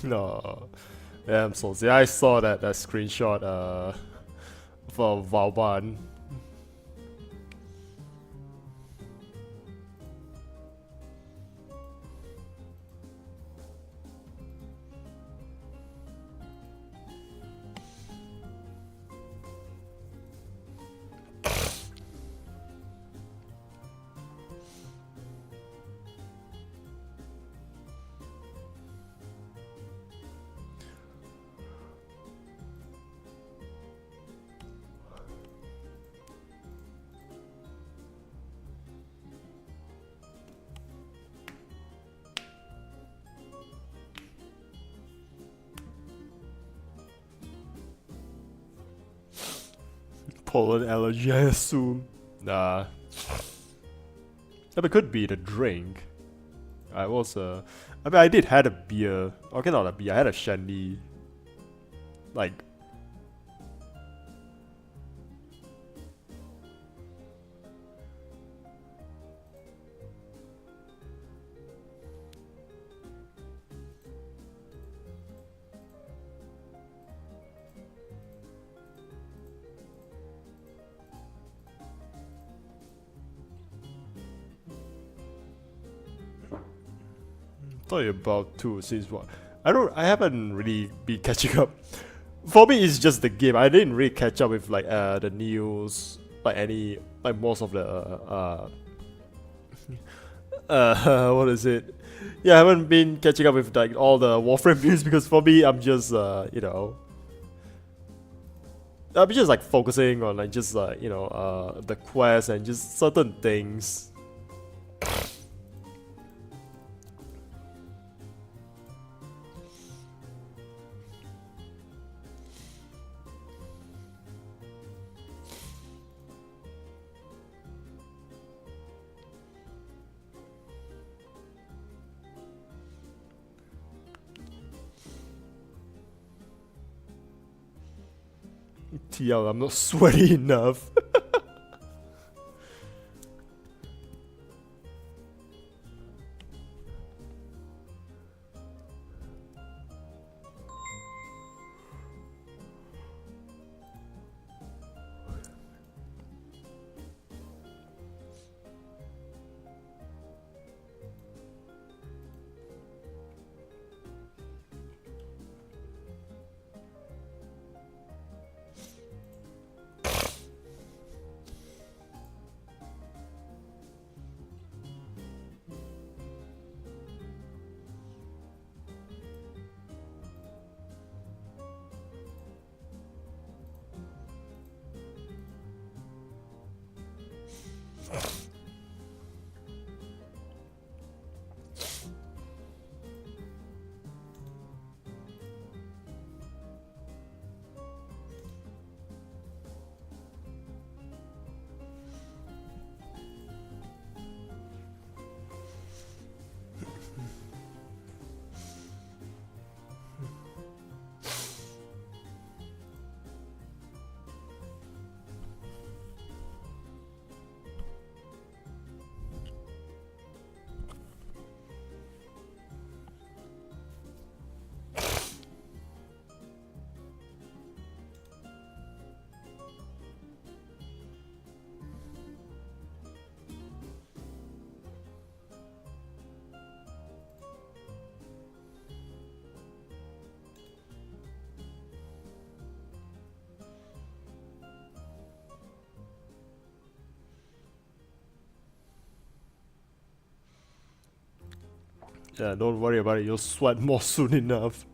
No. Yeah, I'm so yeah, I saw that screenshot for Valban. Pollen allergy, I assume. Nah. But it could be the drink. I was I mean, I did had a beer. Okay, not a beer. I had a shandy. Like. Thought you about two since what? I haven't really been catching up. For me, it's just the game. I didn't really catch up with like the news, like most of the what is it? Yeah, I haven't been catching up with like all the Warframe news because for me, I'm just you know, I'm just like focusing on like just you know the quest and just certain things. TL, I'm not sweaty enough. Yeah, don't worry about it. You'll sweat more soon enough.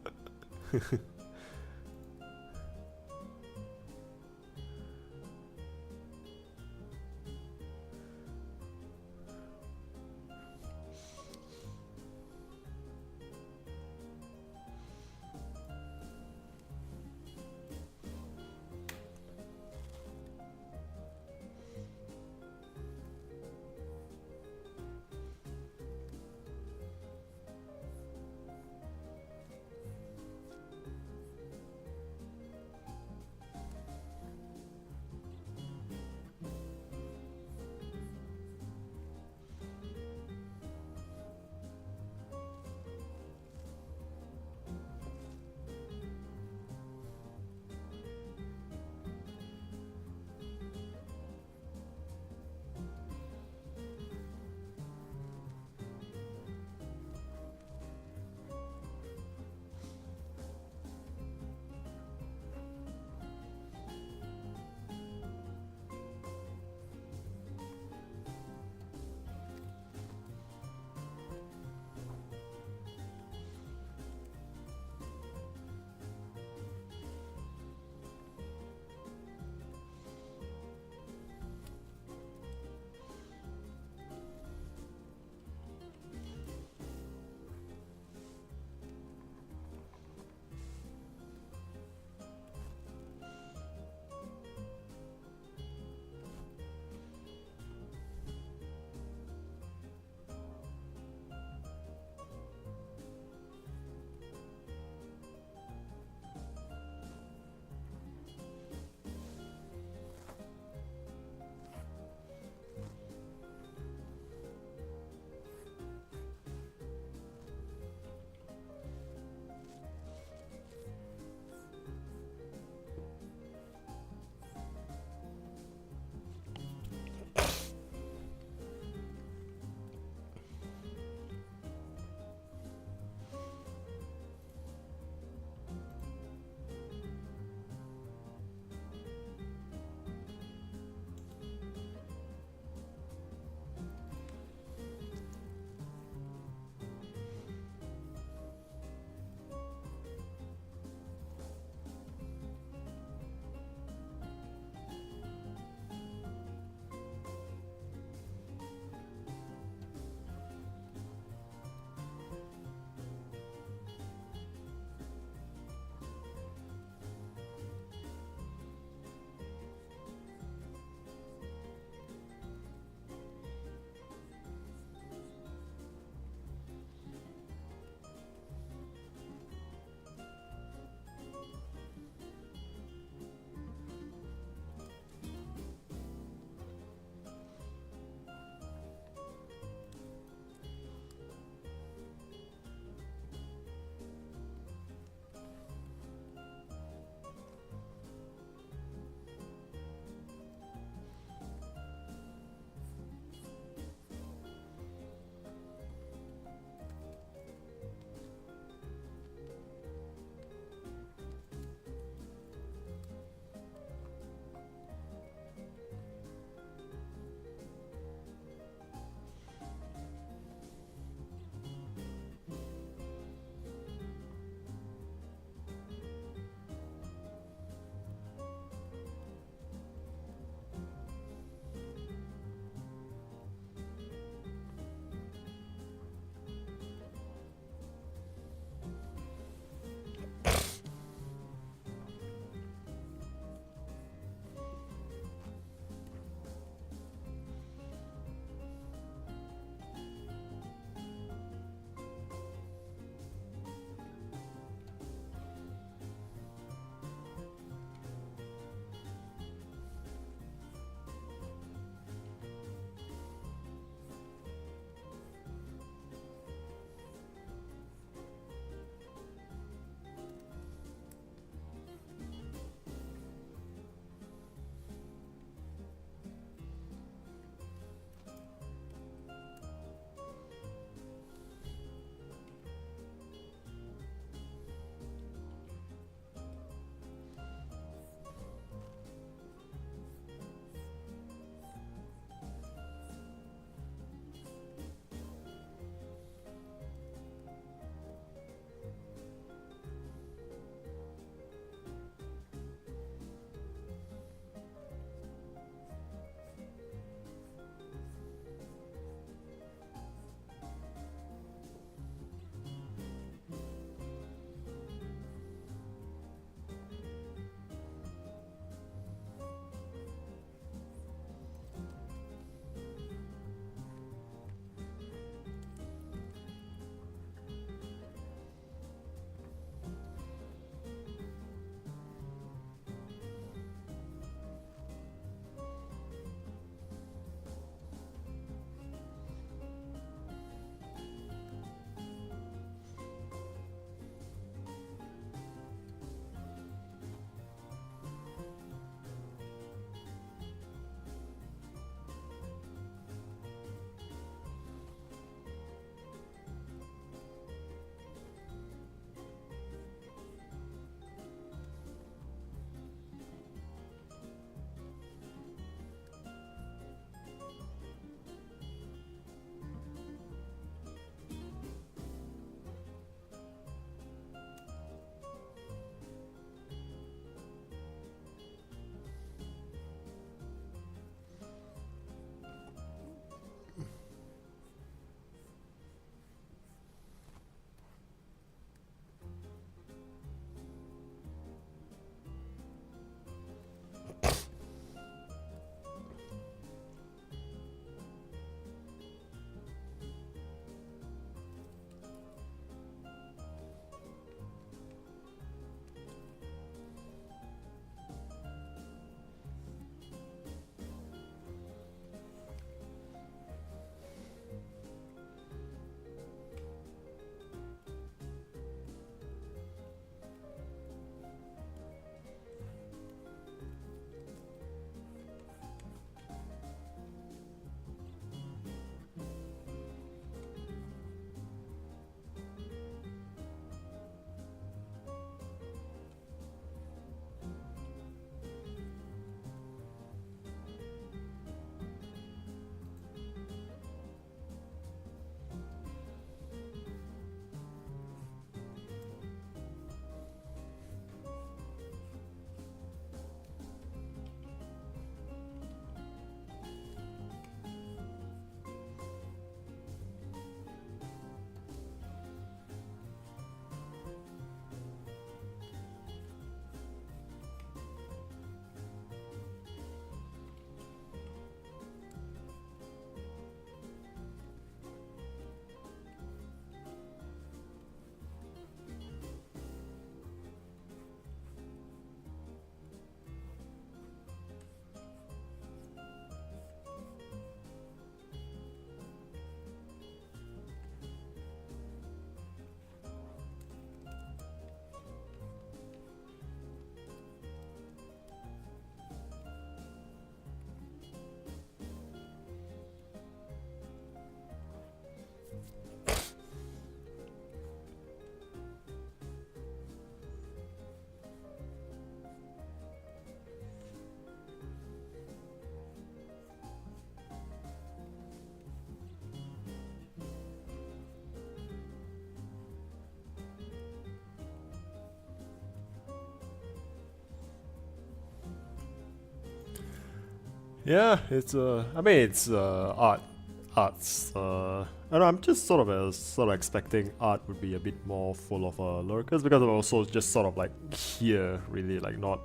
Yeah, it's I mean it's arts. I don't know, I'm just sort of expecting art would be a bit more full of lurkers because I'm also just sort of like here, really like not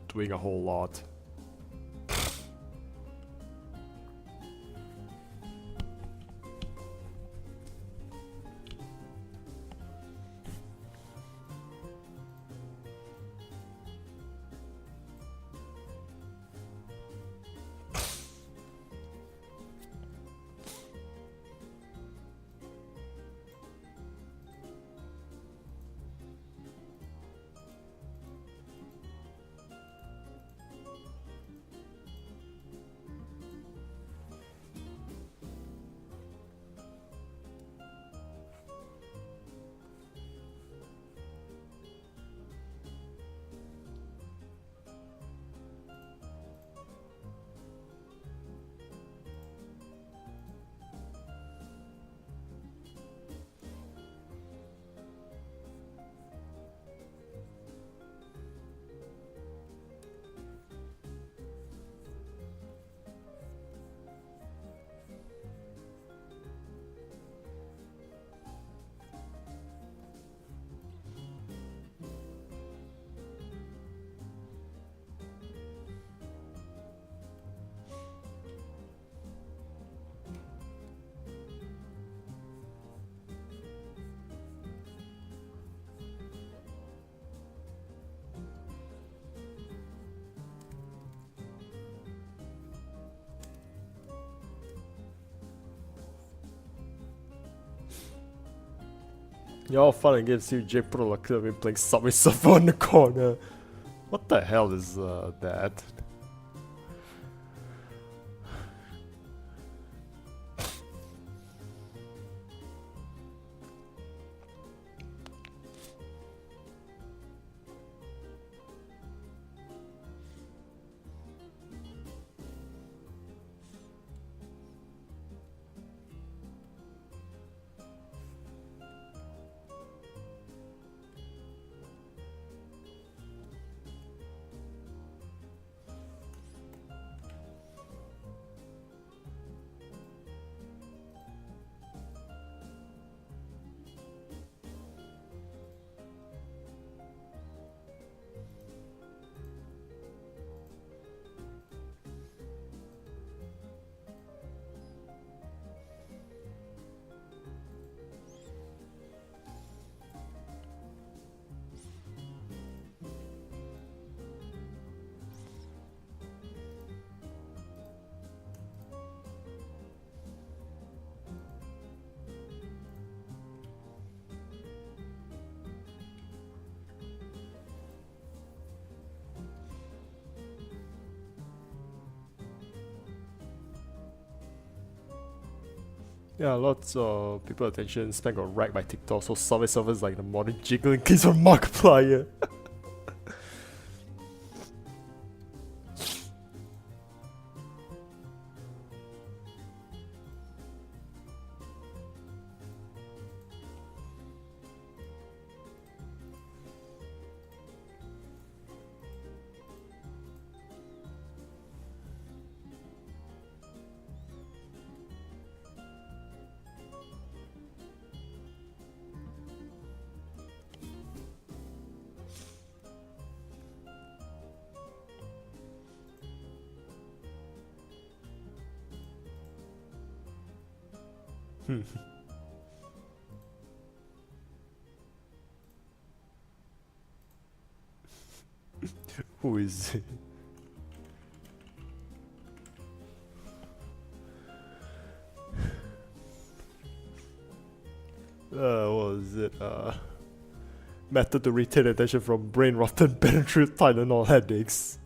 doing a whole lot. Y'all fun and games you Jake put a club in playing Subway Surfer on the corner. What the hell is that? Yeah, lots of people attention span got racked by TikTok, so Subway Surfer is like the modern jiggling case of Markiplier. Who is it? What was it? Method to retain attention from brain rot and penetrate Tylenol headaches.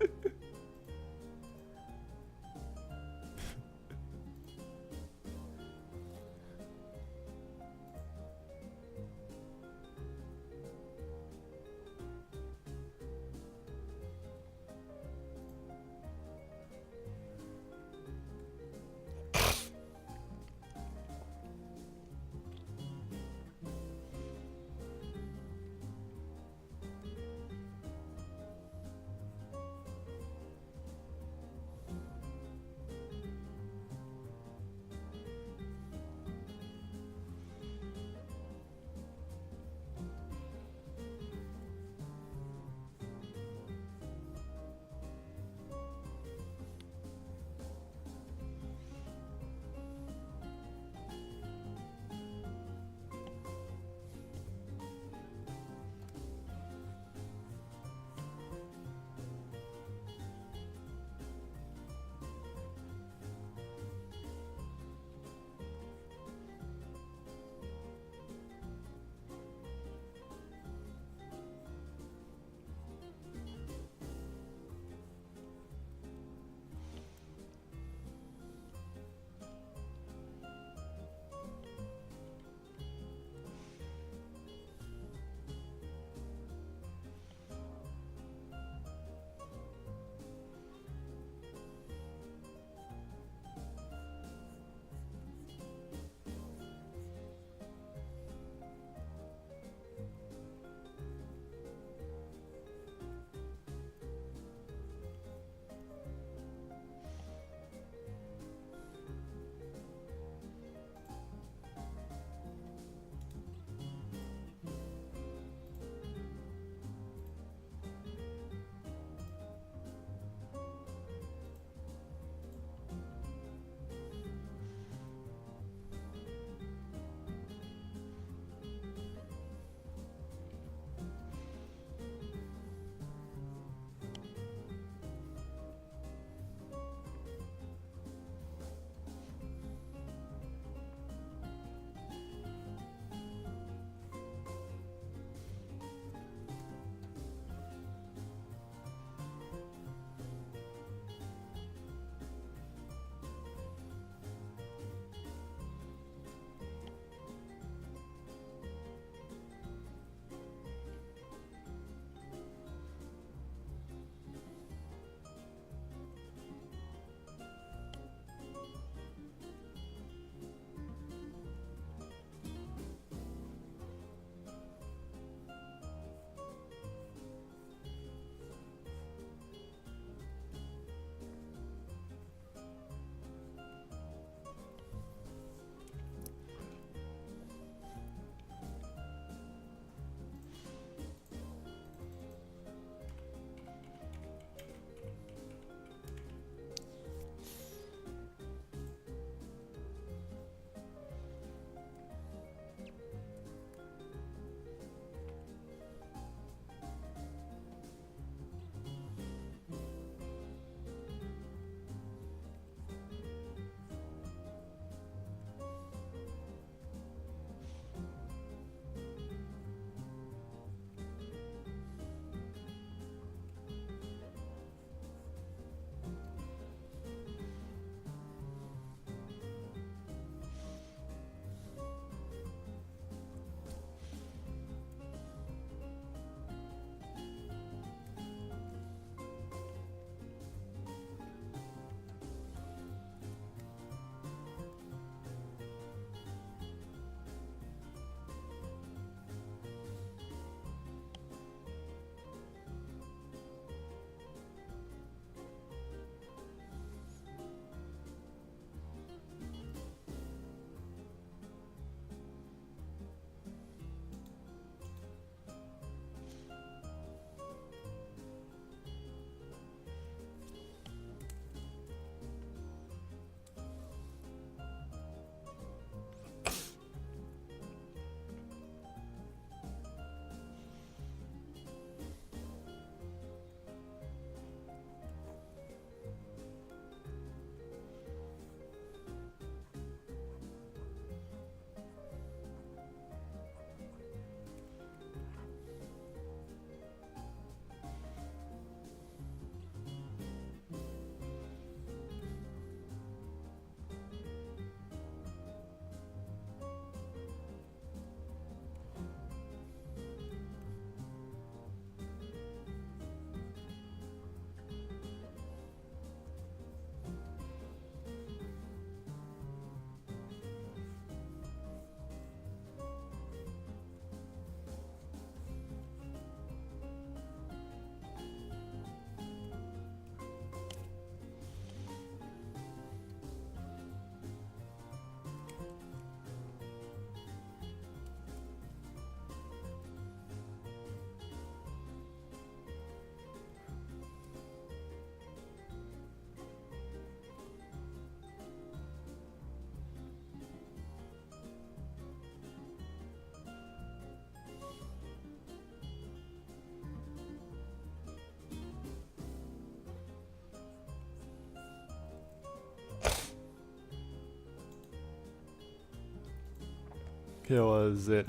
Here was it,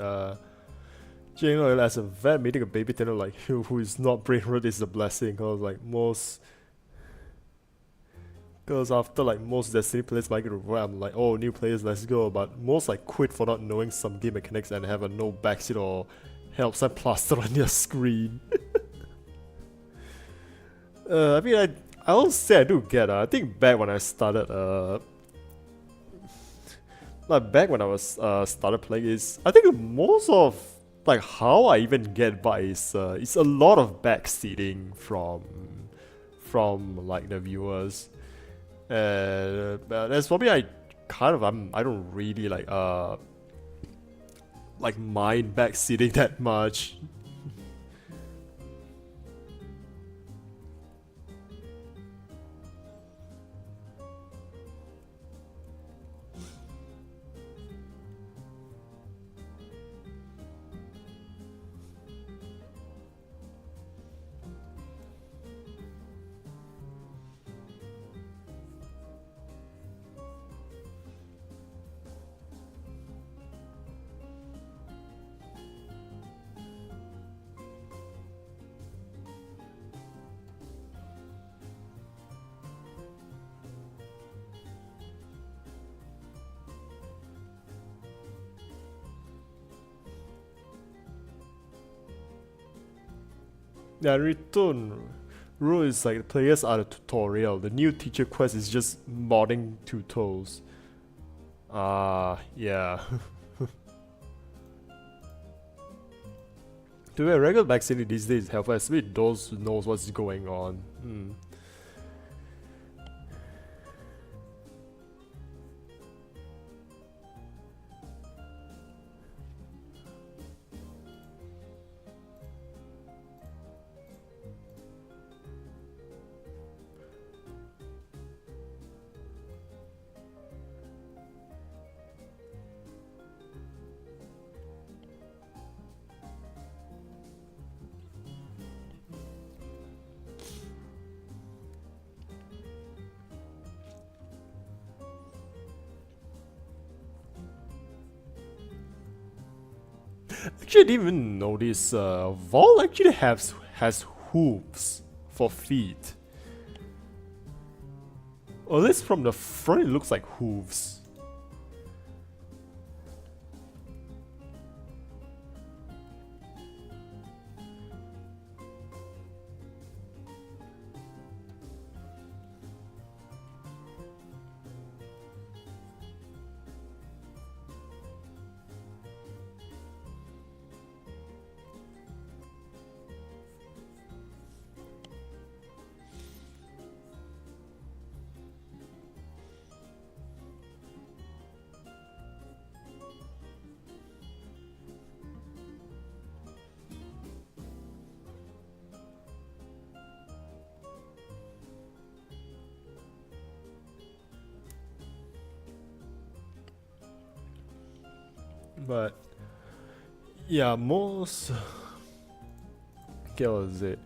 you know, as a vet, meeting a baby tender like you who is not brain rot is a blessing. Cause like cause after like most Destiny players migrate over, I'm like, oh, new players, let's go. But most like quit for not knowing some game mechanics and have a no backseat or help sign plastered on your screen. I mean, I will say I do get. I think back when I started, like back when I was started playing, is I think most of like how I even get by is it's a lot of backseating from like the viewers. But as for me, I don't really like mind backseating that much. Yeah, return rule is like the players are the tutorial. The new teacher quest is just modding tutorials. Yeah. To be a regular backseating these days is helpful, especially those who knows what's going on. Actually, I didn't even notice. Vol actually has hooves for feet. Or at least from the front, it looks like hooves. But yeah, most okay, what was it?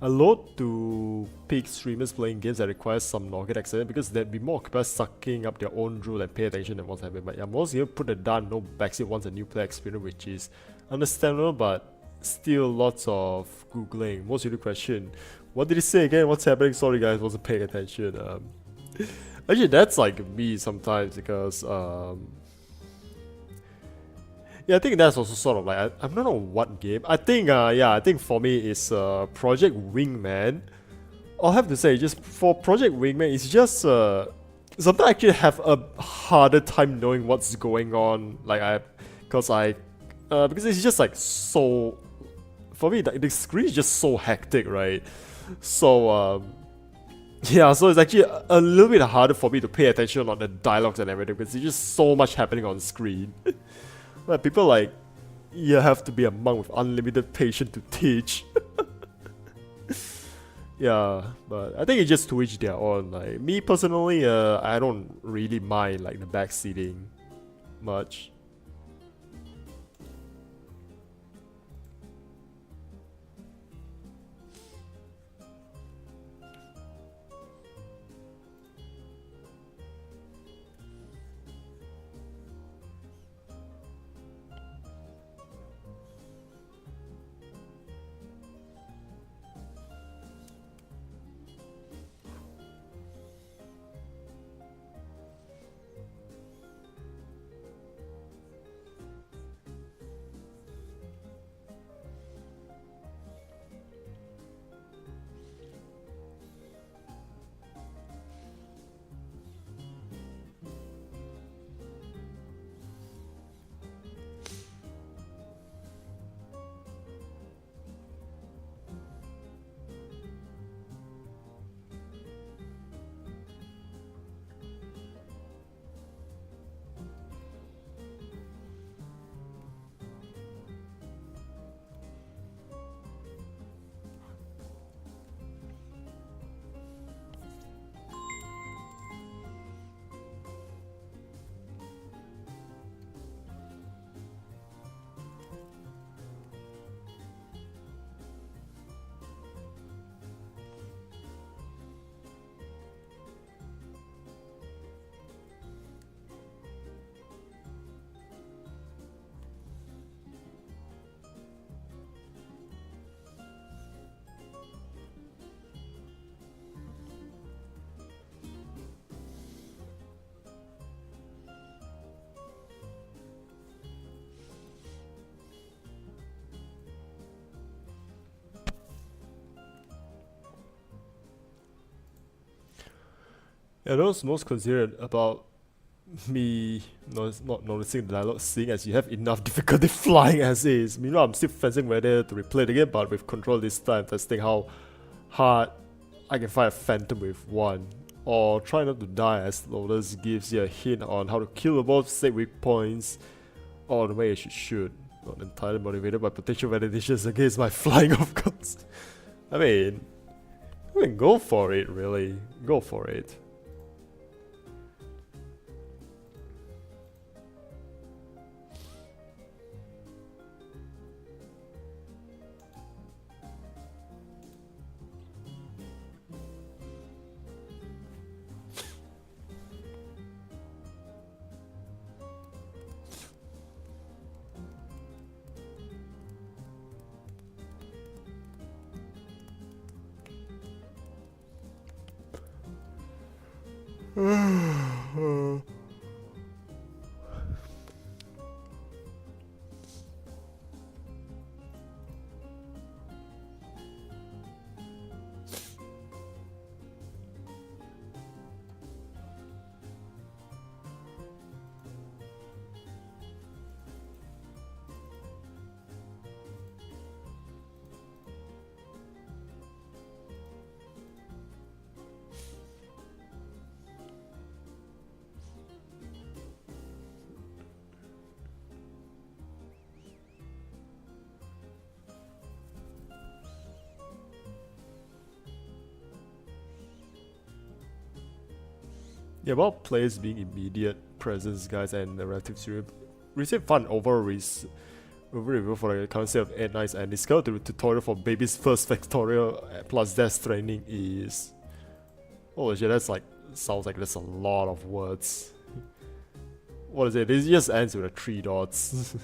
A lot to pick streamers playing games that require some knowledge access because they'd be more occupied sucking up their own rule and pay attention to what's happening. But yeah, most people put a done no backseat once a new player experience, which is understandable, but still lots of googling. Most usually question, what did he say again? What's happening? Sorry guys, wasn't paying attention. Actually, that's like me sometimes because yeah, I think that's also sort of like I don't know what game. I think I think for me it's Project Wingman. I'll have to say just for Project Wingman, it's just sometimes I actually have a harder time knowing what's going on. Because it's just like so. For me, the screen is just so hectic, right? So yeah, so it's actually a little bit harder for me to pay attention on the dialogues and everything because there's just so much happening on screen. Like people like, you have to be a monk with unlimited patience to teach. Yeah, but I think it's just to each their own. Like me personally, I don't really mind like the backseating much. Yeah, those most considerate about me not noticing the dialogue, seeing as you have enough difficulty flying as is. Meanwhile, I'm still fancying whether to replay the game, but with control this time, testing how hard I can fight a phantom with one. Or try not to die, as Lotus gives you a hint on how to kill the boss, save weak points, or the way you should shoot. Not entirely motivated by potential validations against my flying, of course. I mean, go for it, really. Go for it. Yeah, about players being immediate presence guys and narrative series, receive fun over review for the concept of 8 Nights and discover the tutorial for baby's first factorial plus death training is... Oh shit, that's like, sounds like that's a lot of words. What is it? This just ends with a 3 dots.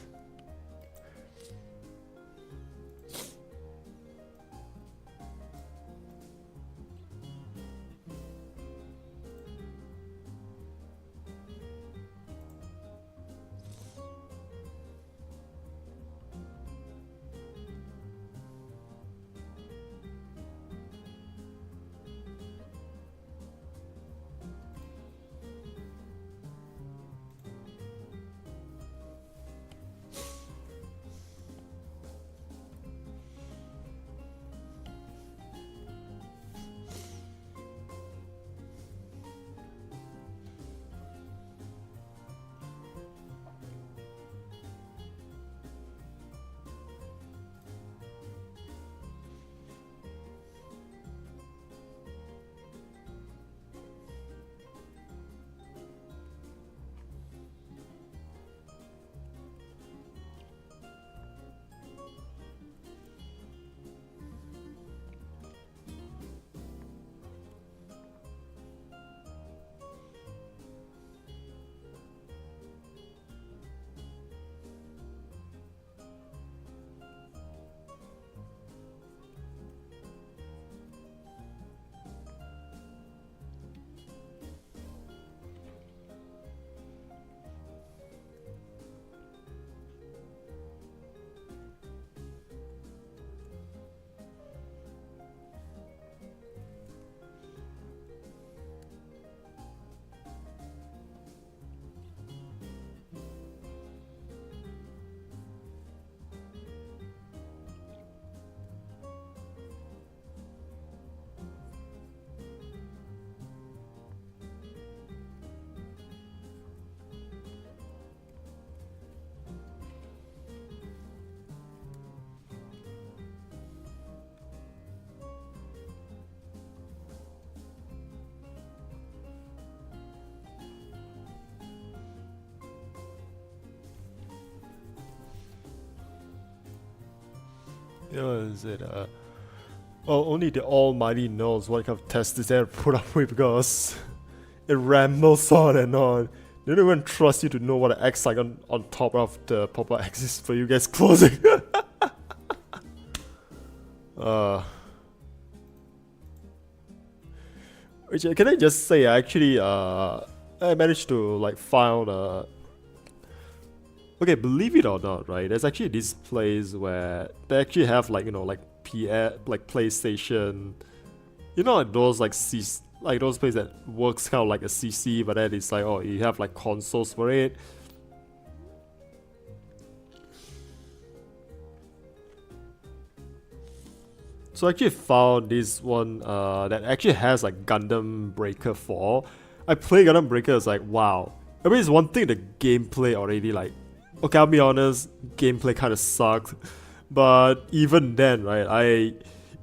You know, is it, well, only the Almighty knows what kind of test this air put up with because it rambles on and on. They don't even trust you to know what the X icon on top of the pop-up X is for you guys closing. Which, can I just say, actually, I managed to like found okay, believe it or not, right? There's actually this place where they actually have like, you know, like PlayStation, you know, like those like like those places that works kind of like a CC, but then it's like, oh, you have like consoles for it. So I actually found this one that actually has like Gundam Breaker 4. I played Gundam Breaker, it's like, wow. I mean, it's one thing the gameplay already like, okay, I'll be honest, gameplay kind of sucked. But even then, right,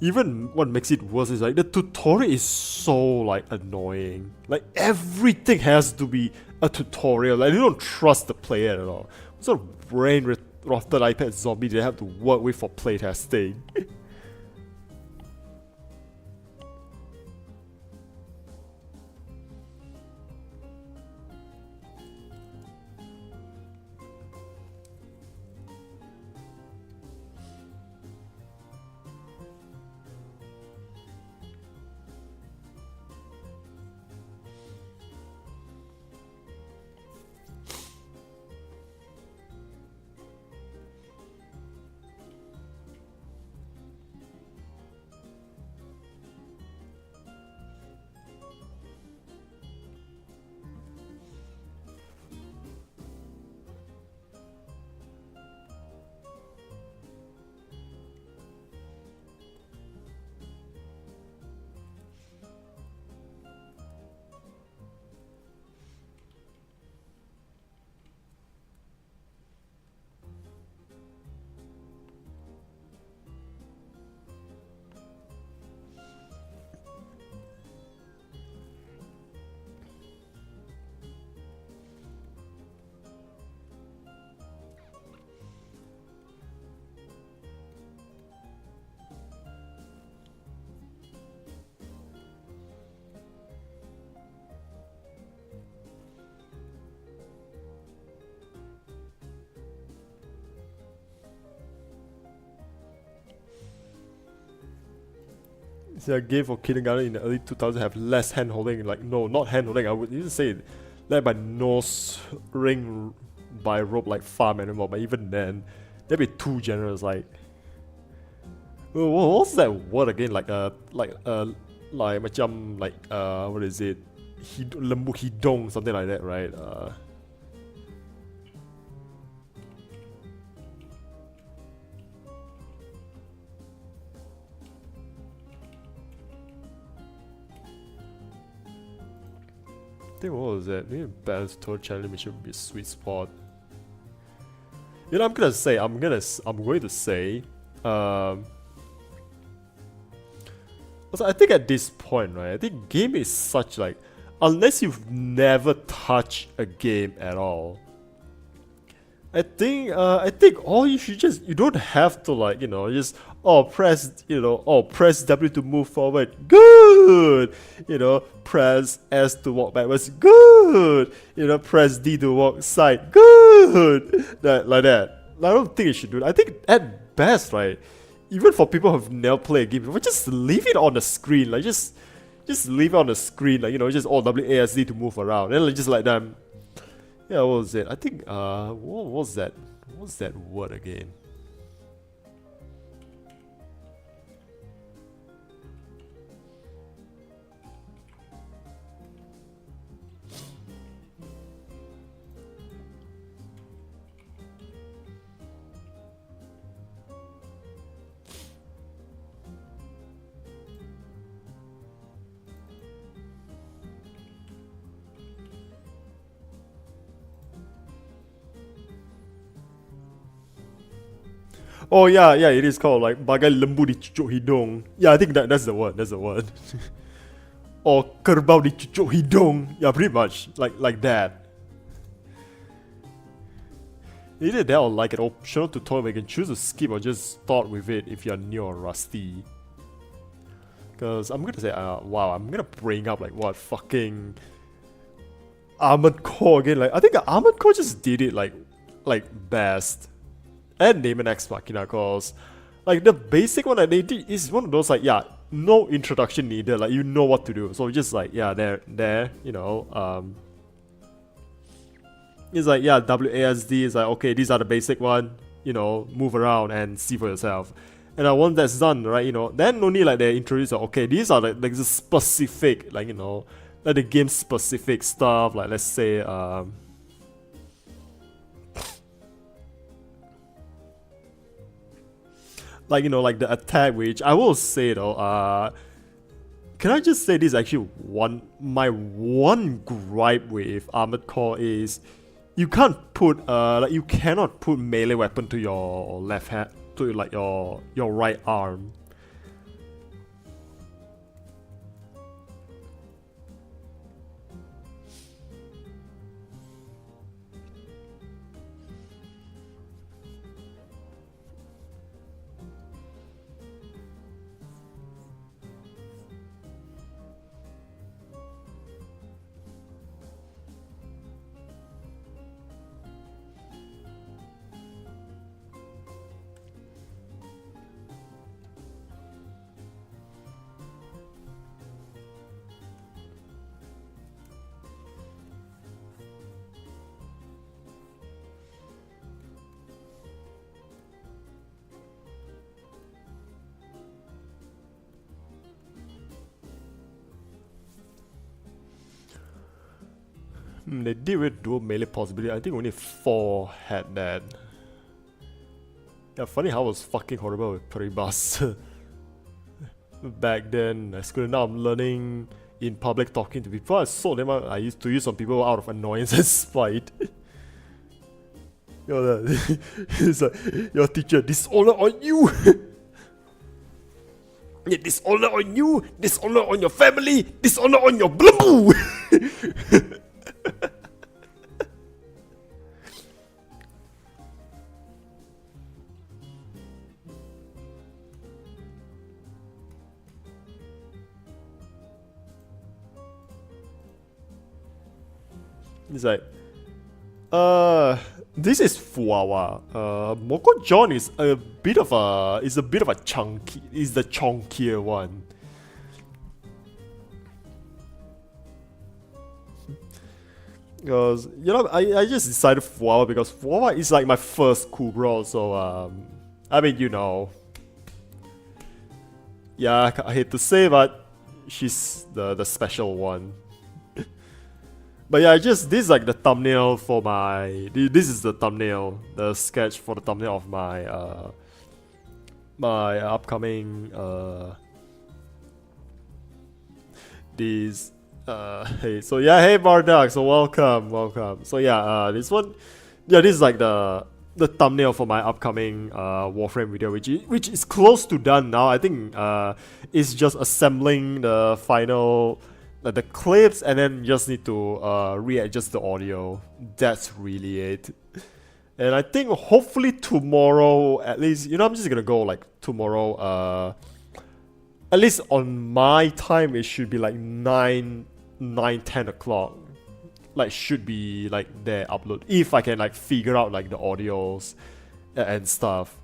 even what makes it worse is like the tutorial is so like annoying. Like everything has to be a tutorial. Like you don't trust the player at all. What sort of brain rotted iPad zombie do they have to work with for playtesting? So a game for kindergarten in the early 2000s have less hand holding. Like, no, not hand holding. I would even say led by nose ring by rope like farm animal. But even then, that'd be too generous. Like, what's that word again? Like macam like what is it? Lembu hidung, something like that, right? I think what was that? Maybe balance total challenge mission would be a sweet spot. You know, I'm going to say, also, I think at this point, right, I think game is such like, unless you've never touched a game at all, I think all you don't have to like, just press W to move forward, good, press S to walk backwards, good, press D to walk side, good, like that. I don't think you should do that. I think at best, right, even for people who've never played a game, just leave it on the screen, like just leave it on the screen, like just all WASD to move around, and just like them. Yeah, what was it? I think, what was that? What's that word again? Oh yeah, it is called like bagai lembu dicucuk hidung. Yeah, I think that's the word. That's the word. Or kerbau dicucuk hidung. Yeah, pretty much like that. Either that or like an optional tutorial where you can choose to skip or just start with it if you're new or rusty. Because I'm gonna say, wow, I'm gonna bring up like what fucking Armored Core again. Like I think Armored Core just did it like best. And Name an Ex Machina, cause like the basic one that they did is one of those like, yeah, no introduction needed, like you know what to do. So just like, yeah, there, it's like, yeah, WASD is like, okay, these are the basic one, move around and see for yourself. And once that's done, right, you know, then only like they introduce, okay, these are like the specific, like, you know, like the game specific stuff, like let's say, like, you know, like the attack, which I will say though, can I just say this actually my one gripe with Armored Core is you can't put like you cannot put melee weapon to your left hand, to like your right arm. They did with dual melee possibility. I think only 4 had that. Yeah, funny how I was fucking horrible with Peribas back then. Now I'm learning in public talking to people. I saw them out. I used to use on people out of annoyance and spite. It's like, your teacher, dishonor on you! Yeah, dishonor on you, dishonor on your family, dishonor on your blue! It's like, this is Fuawa. Moko John is a bit of a chunky, is the chunkier one. Because, you know, I just decided Fuawa because Fuawa is like my first Kubro, so I mean, you know. Yeah, I hate to say, but she's the special one. But yeah, this is like the thumbnail for my. This is the thumbnail, the sketch for the thumbnail of my my upcoming these hey, so yeah, hey Bardock, so welcome. So yeah, this one, yeah, this is like the thumbnail for my upcoming Warframe video, which is close to done now. I think it's just assembling the final. The clips, and then just need to readjust the audio. That's really it. And I think hopefully tomorrow, at least, you know, I'm just gonna go like tomorrow, at least on my time, it should be like 10 o'clock. Like, should be like there upload, if I can like figure out like the audios and stuff.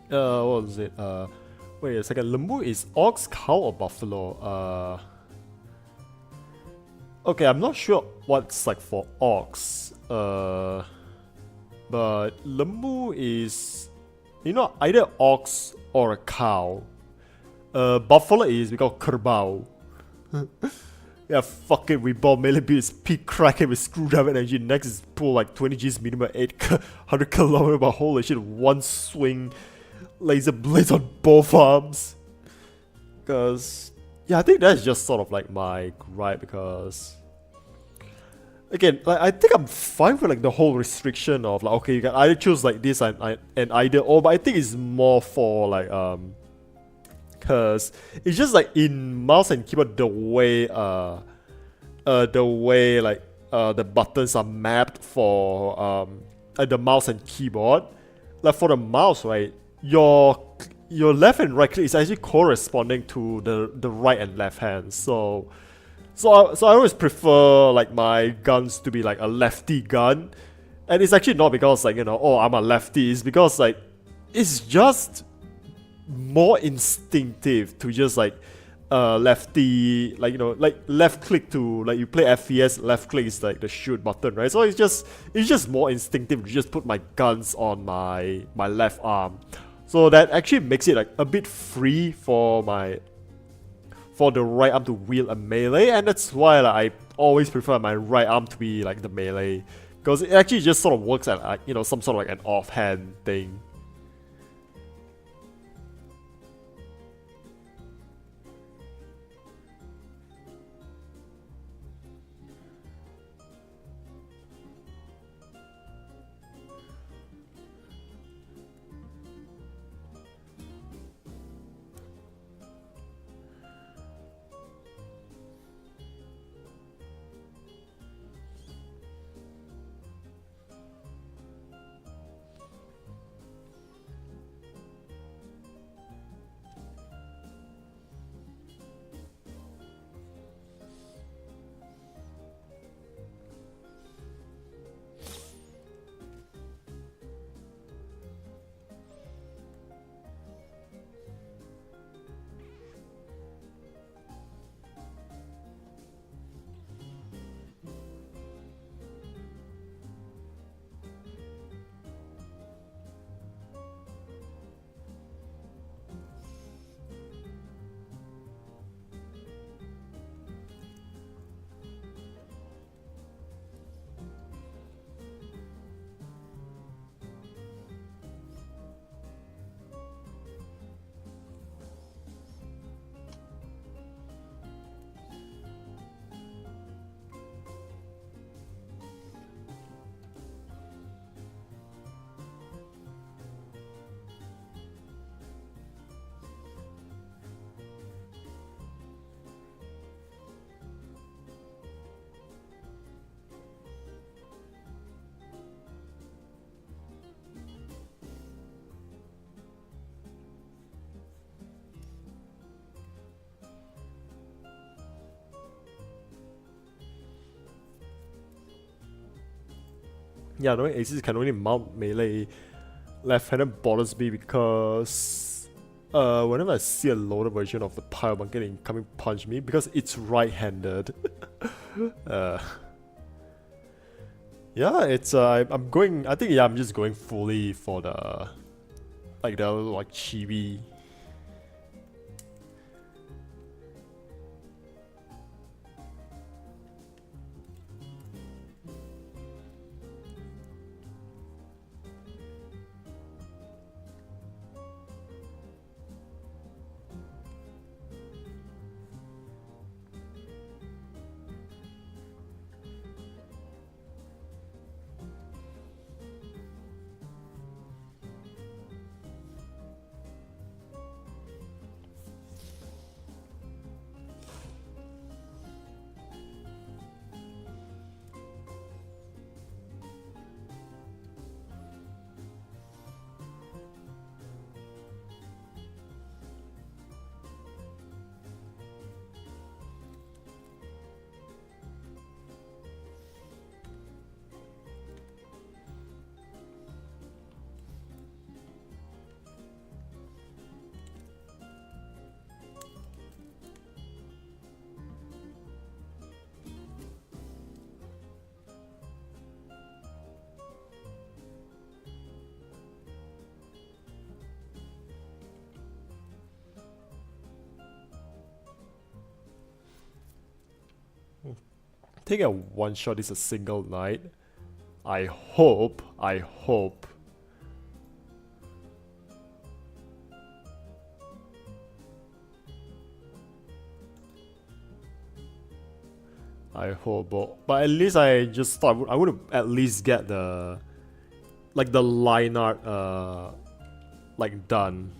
What was it? Wait a second. Lembu is ox, cow, or buffalo? Okay, I'm not sure what's like for ox. But lembu is, you know, either ox or a cow. Buffalo is because kerbau. Yeah, fuck it, we bought melee beats, peak cracking with screwdriver energy. Next is pull like 20 G's minimum 800 km, but holy shit, one swing. Laser blades on both arms. Cause yeah, I think that's just sort of like my gripe because again, like I think I'm fine with like the whole restriction of like okay, you can either choose like this and either or, but I think it's more for like cause it's just like in mouse and keyboard the way like the buttons are mapped for the mouse and keyboard. Like for the mouse, right, your left and right click is actually corresponding to the right and left hand. So I always prefer like my guns to be like a lefty gun, and it's actually not because like oh I'm a lefty. It's because like it's just more instinctive to just like lefty, like like left click to like you play FPS, left click is like the shoot button, right? So it's just more instinctive to just put my guns on my left arm. So that actually makes it like a bit free for the right arm to wield a melee, and that's why like, I always prefer my right arm to be like the melee, because it actually just sort of works at like, some sort of like an offhand thing. Yeah, knowing aces can only mount melee left-handed bothers me because whenever I see a loader version of the Pyro Monkey incoming punch me, because it's right-handed. uh, yeah, it's I'm going. I think yeah, I'm just going fully for the like chibi. Take a one shot is a single night. I hope. I hope, but at least I just thought I would at least get the like the line art like done.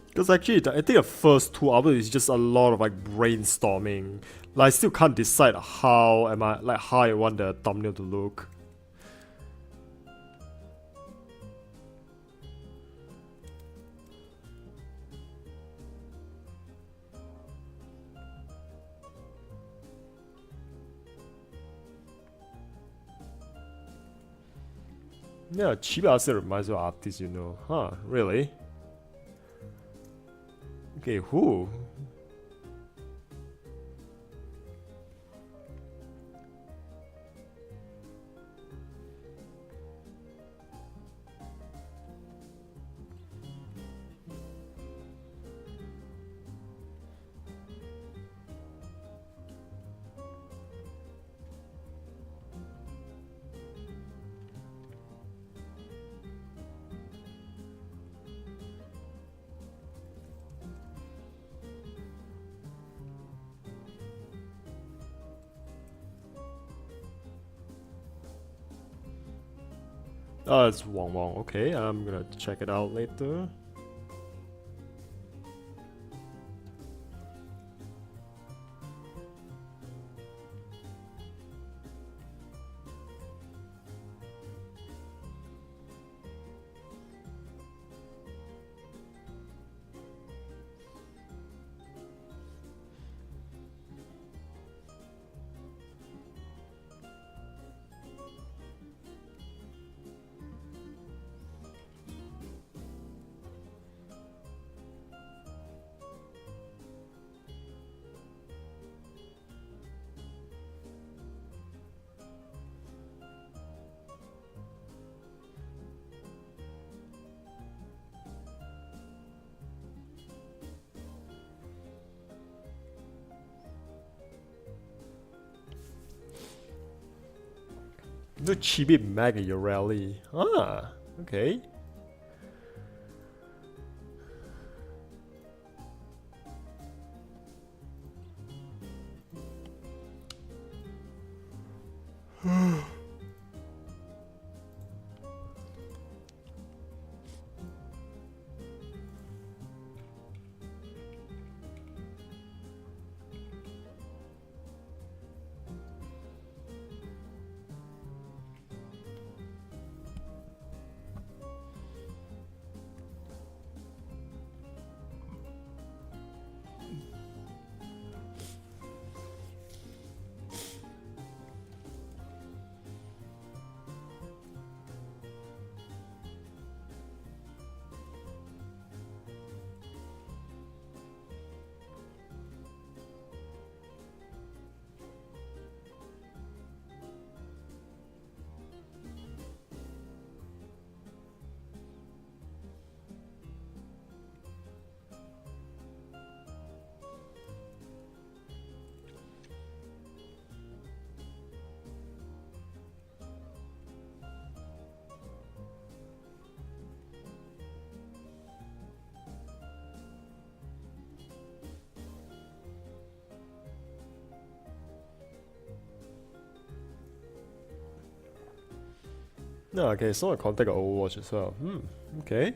Because actually, I think the first 2 hours is just a lot of like brainstorming. Like, I still can't decide how I want the thumbnail to look. Yeah, Chiba also reminds me of artists, you know. Huh, really? Okay, who? Oh, it's Wong Wong. Okay, I'm gonna check it out later. The Chibi Mega your rally. Ah, okay. No, okay, so I contact Overwatch as well. Okay.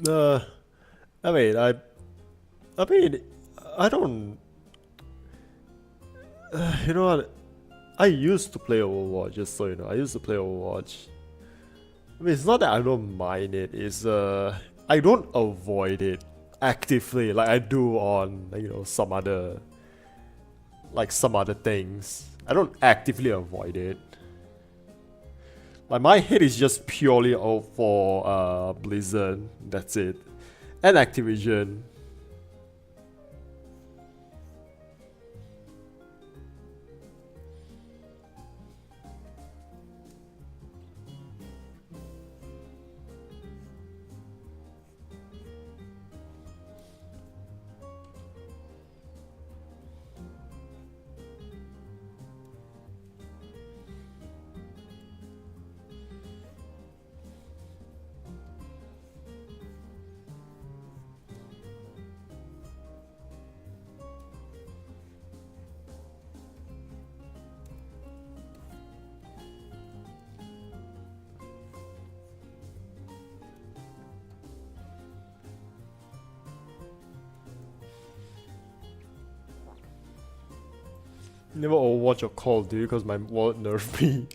Uh, I mean, I mean, I don't. You know what? I used to play Overwatch, just so you know. I used to play Overwatch. I mean, it's not that I don't mind it. It's I don't avoid it actively like I do on some other things. I don't actively avoid it. Like my hate is just purely out for Blizzard. That's it, and Activision. Never Overwatch or Call of Duty because my wallet nerfed me.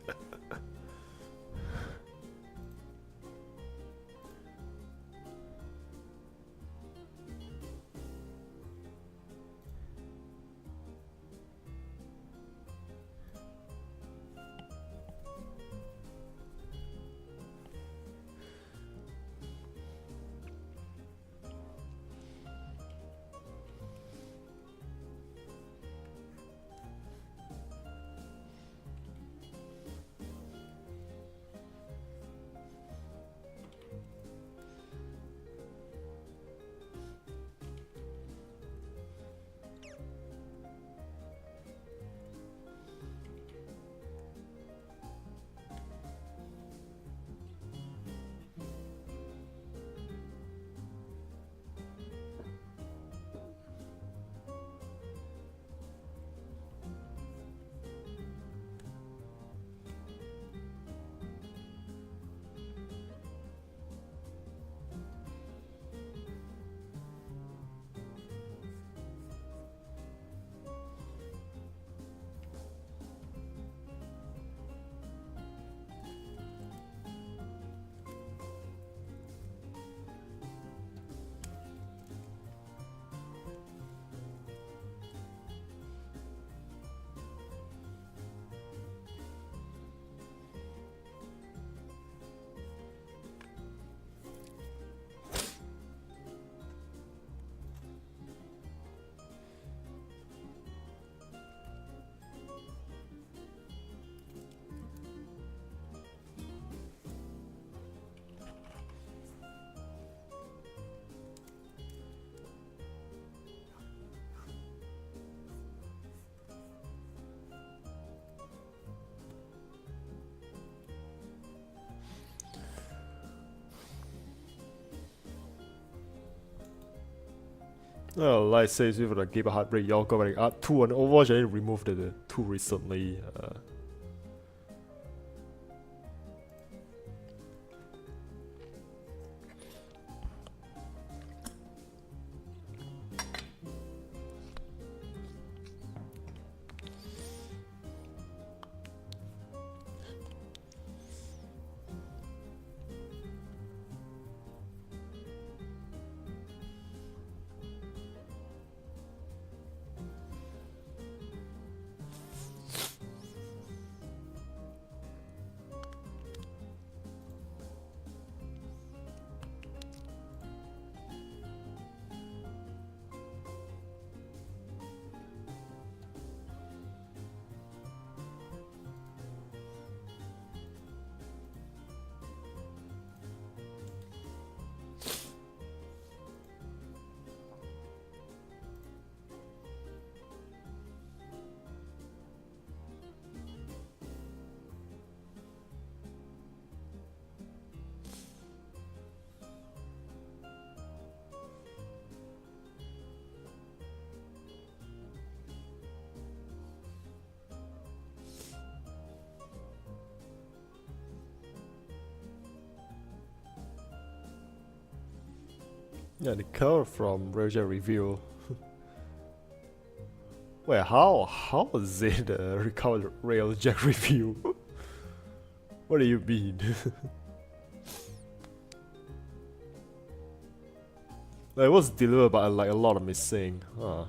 Oh, light saves with a Gamer Heartbreak, y'all got like 2 on Overwatch. I removed the 2 recently. Yeah, the cover from VGen review. Wait, how is it a recovered Railjack review? What do you mean? Like, it was delivered but like a lot of missing. Huh.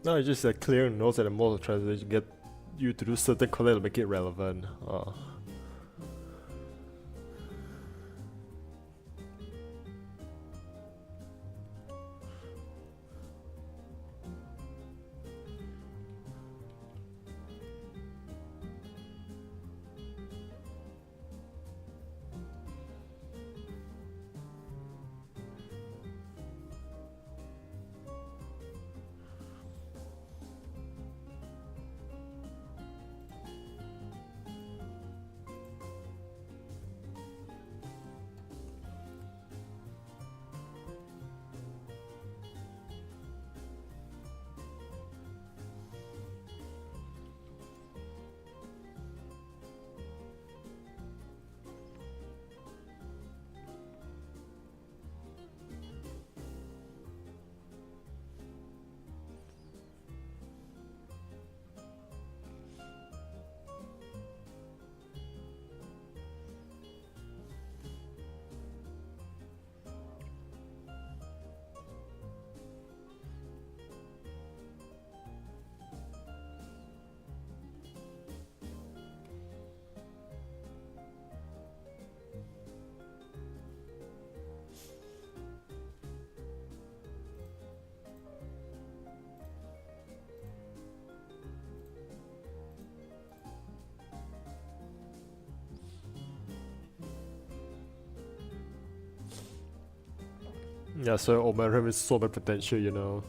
No, it's just clearing notes at the most translation get you to do certain content to make it relevant. Yeah, so Omeram is so much potential, you know.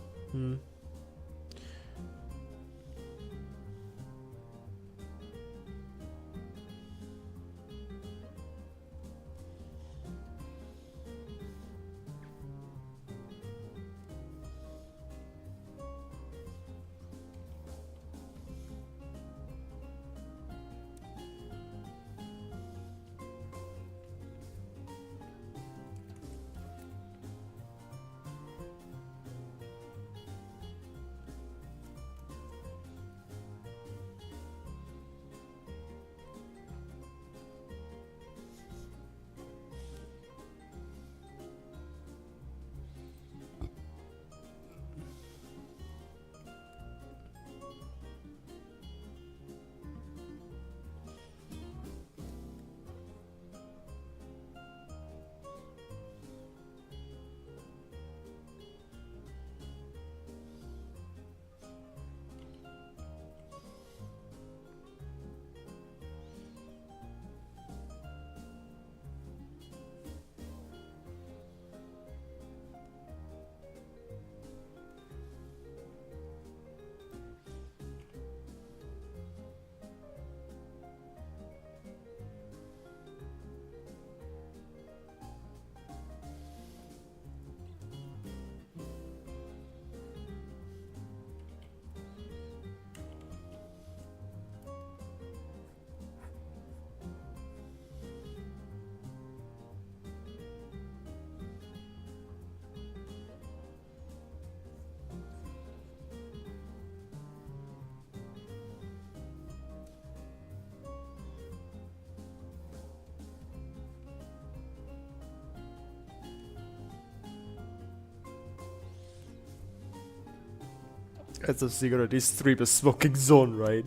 As a secret, this stream is smoking zone, right?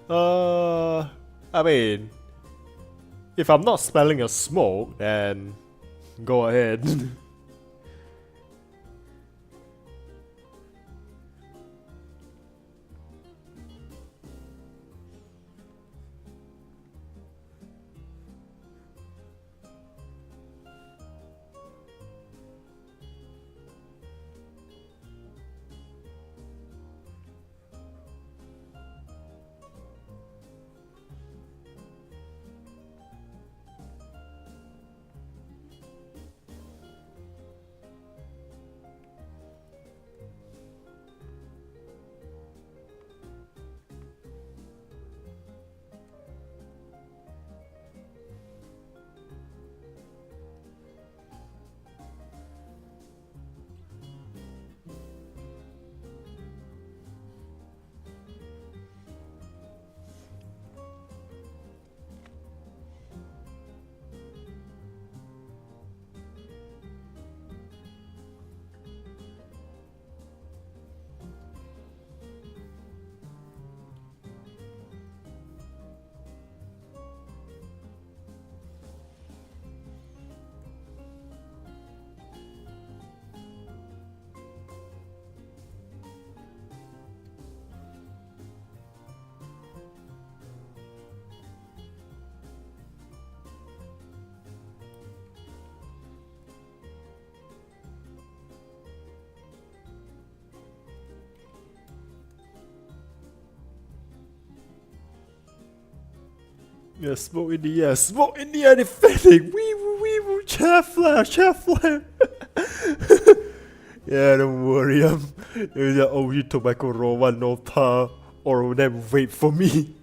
I mean, if I'm not smelling a smoke, then go ahead. Yeah, smoke in the air, smoke in the air, defending. Wee woo, chair flare, chair flare. Yeah, don't worry. You tobacco roll no power, or then wait for me.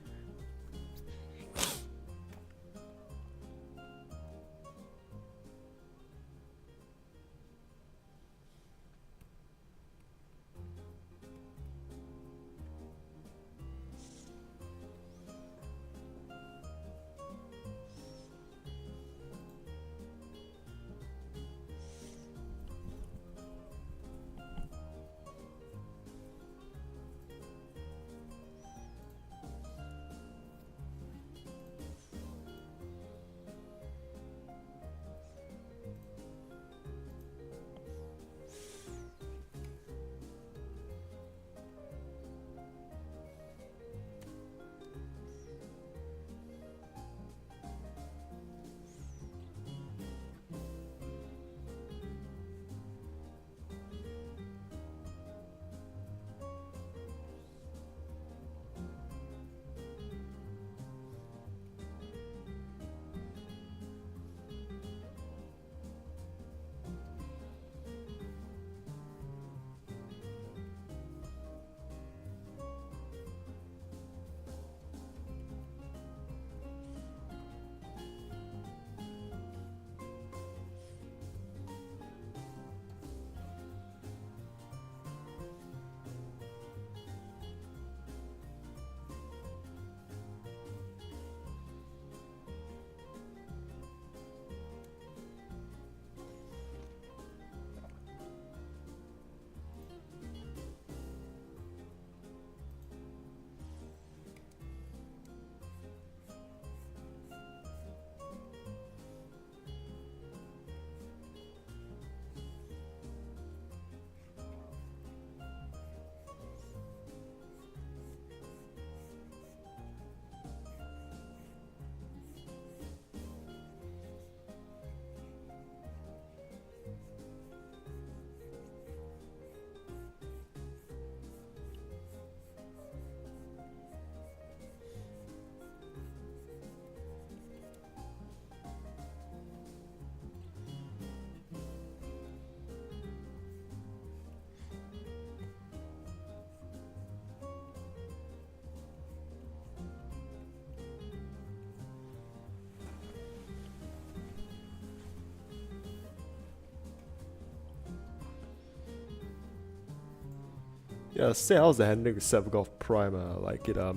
Yeah, say how's the handling with Sepgolf Prime? Like it I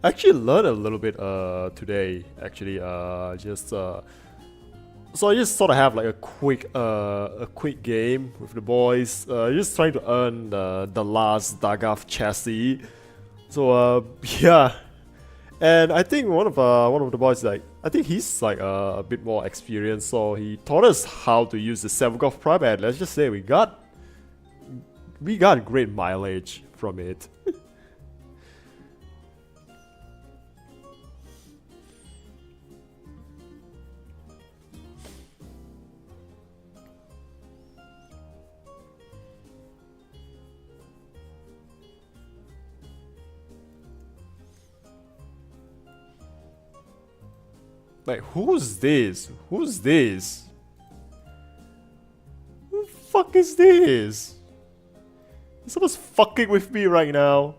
actually learned a little bit today. Actually, just So I just sort of have like a quick game with the boys. Just trying to earn the last Dagaf chassis. So yeah, and I think one of the boys, like, I think he's like a bit more experienced, so he taught us how to use the Sevgov Prime, and let's just say we got great mileage from it. Like, who's this? Who's this? Who the fuck is this? Someone's fucking with me right now.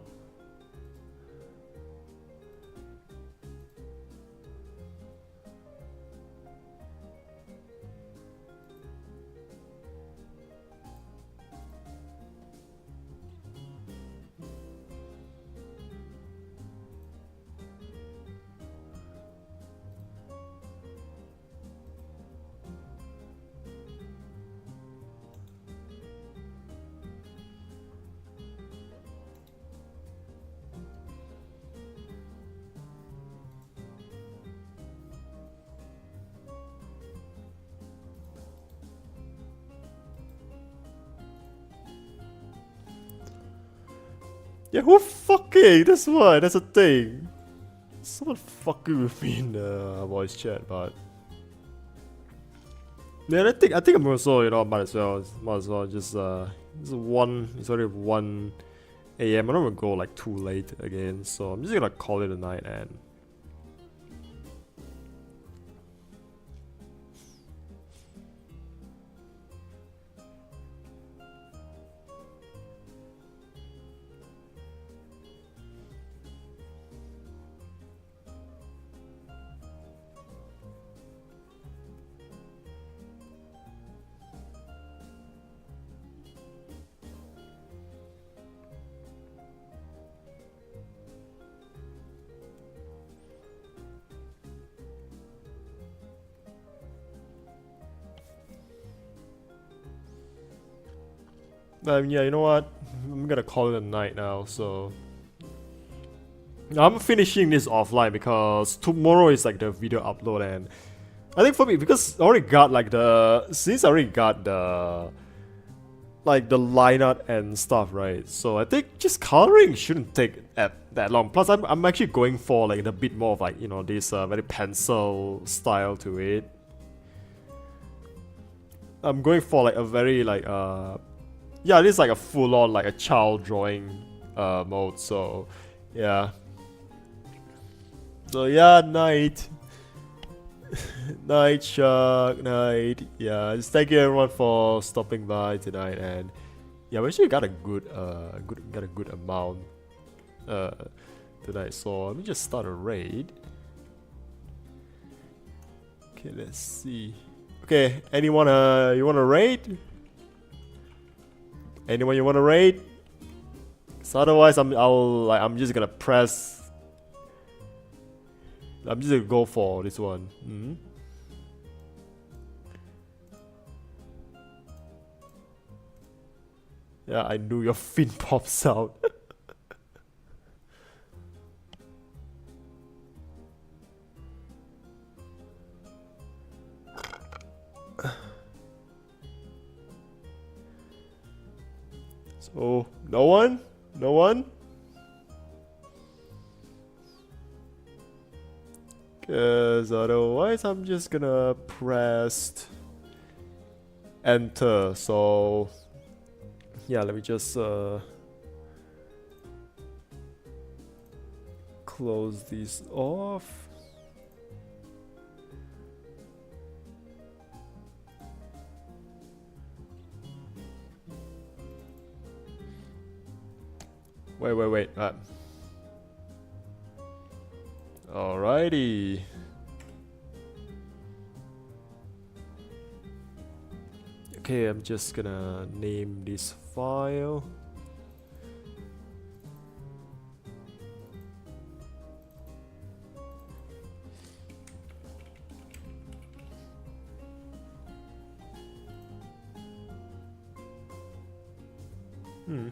Yeah, who fucking? That's why. That's a thing. Someone fucking with me in the voice chat, but yeah, I think I'm also, you know, might as well just it's one. It's already 1 a.m. I don't want to go like too late again, so I'm just gonna call it a night and. Yeah, you know what? I'm gonna call it a night now, so I'm finishing this offline because tomorrow is like the video upload, and I think for me, because I already got like since I already got the lineup and stuff, right? So I think just coloring shouldn't take that long. Plus, I'm actually going for like a bit more of like, you know, this very pencil style to it. I'm going for like a very like yeah, this is like a full-on like a child drawing mode. So yeah. So yeah, night. Night, Shark, night. Yeah, just thank you everyone for stopping by tonight, and yeah, we actually got a good amount tonight. So let me just start a raid. Okay, let's see. Okay, anyone you wanna raid? Anyone you wanna raid? So otherwise I'm just gonna press. I'm just gonna go for this one. Yeah, I knew your fin pops out. So, no one? No one? Because otherwise I'm just gonna press enter. So yeah, let me just close these off. Wait. Alrighty. Okay, I'm just gonna name this file. Hmm.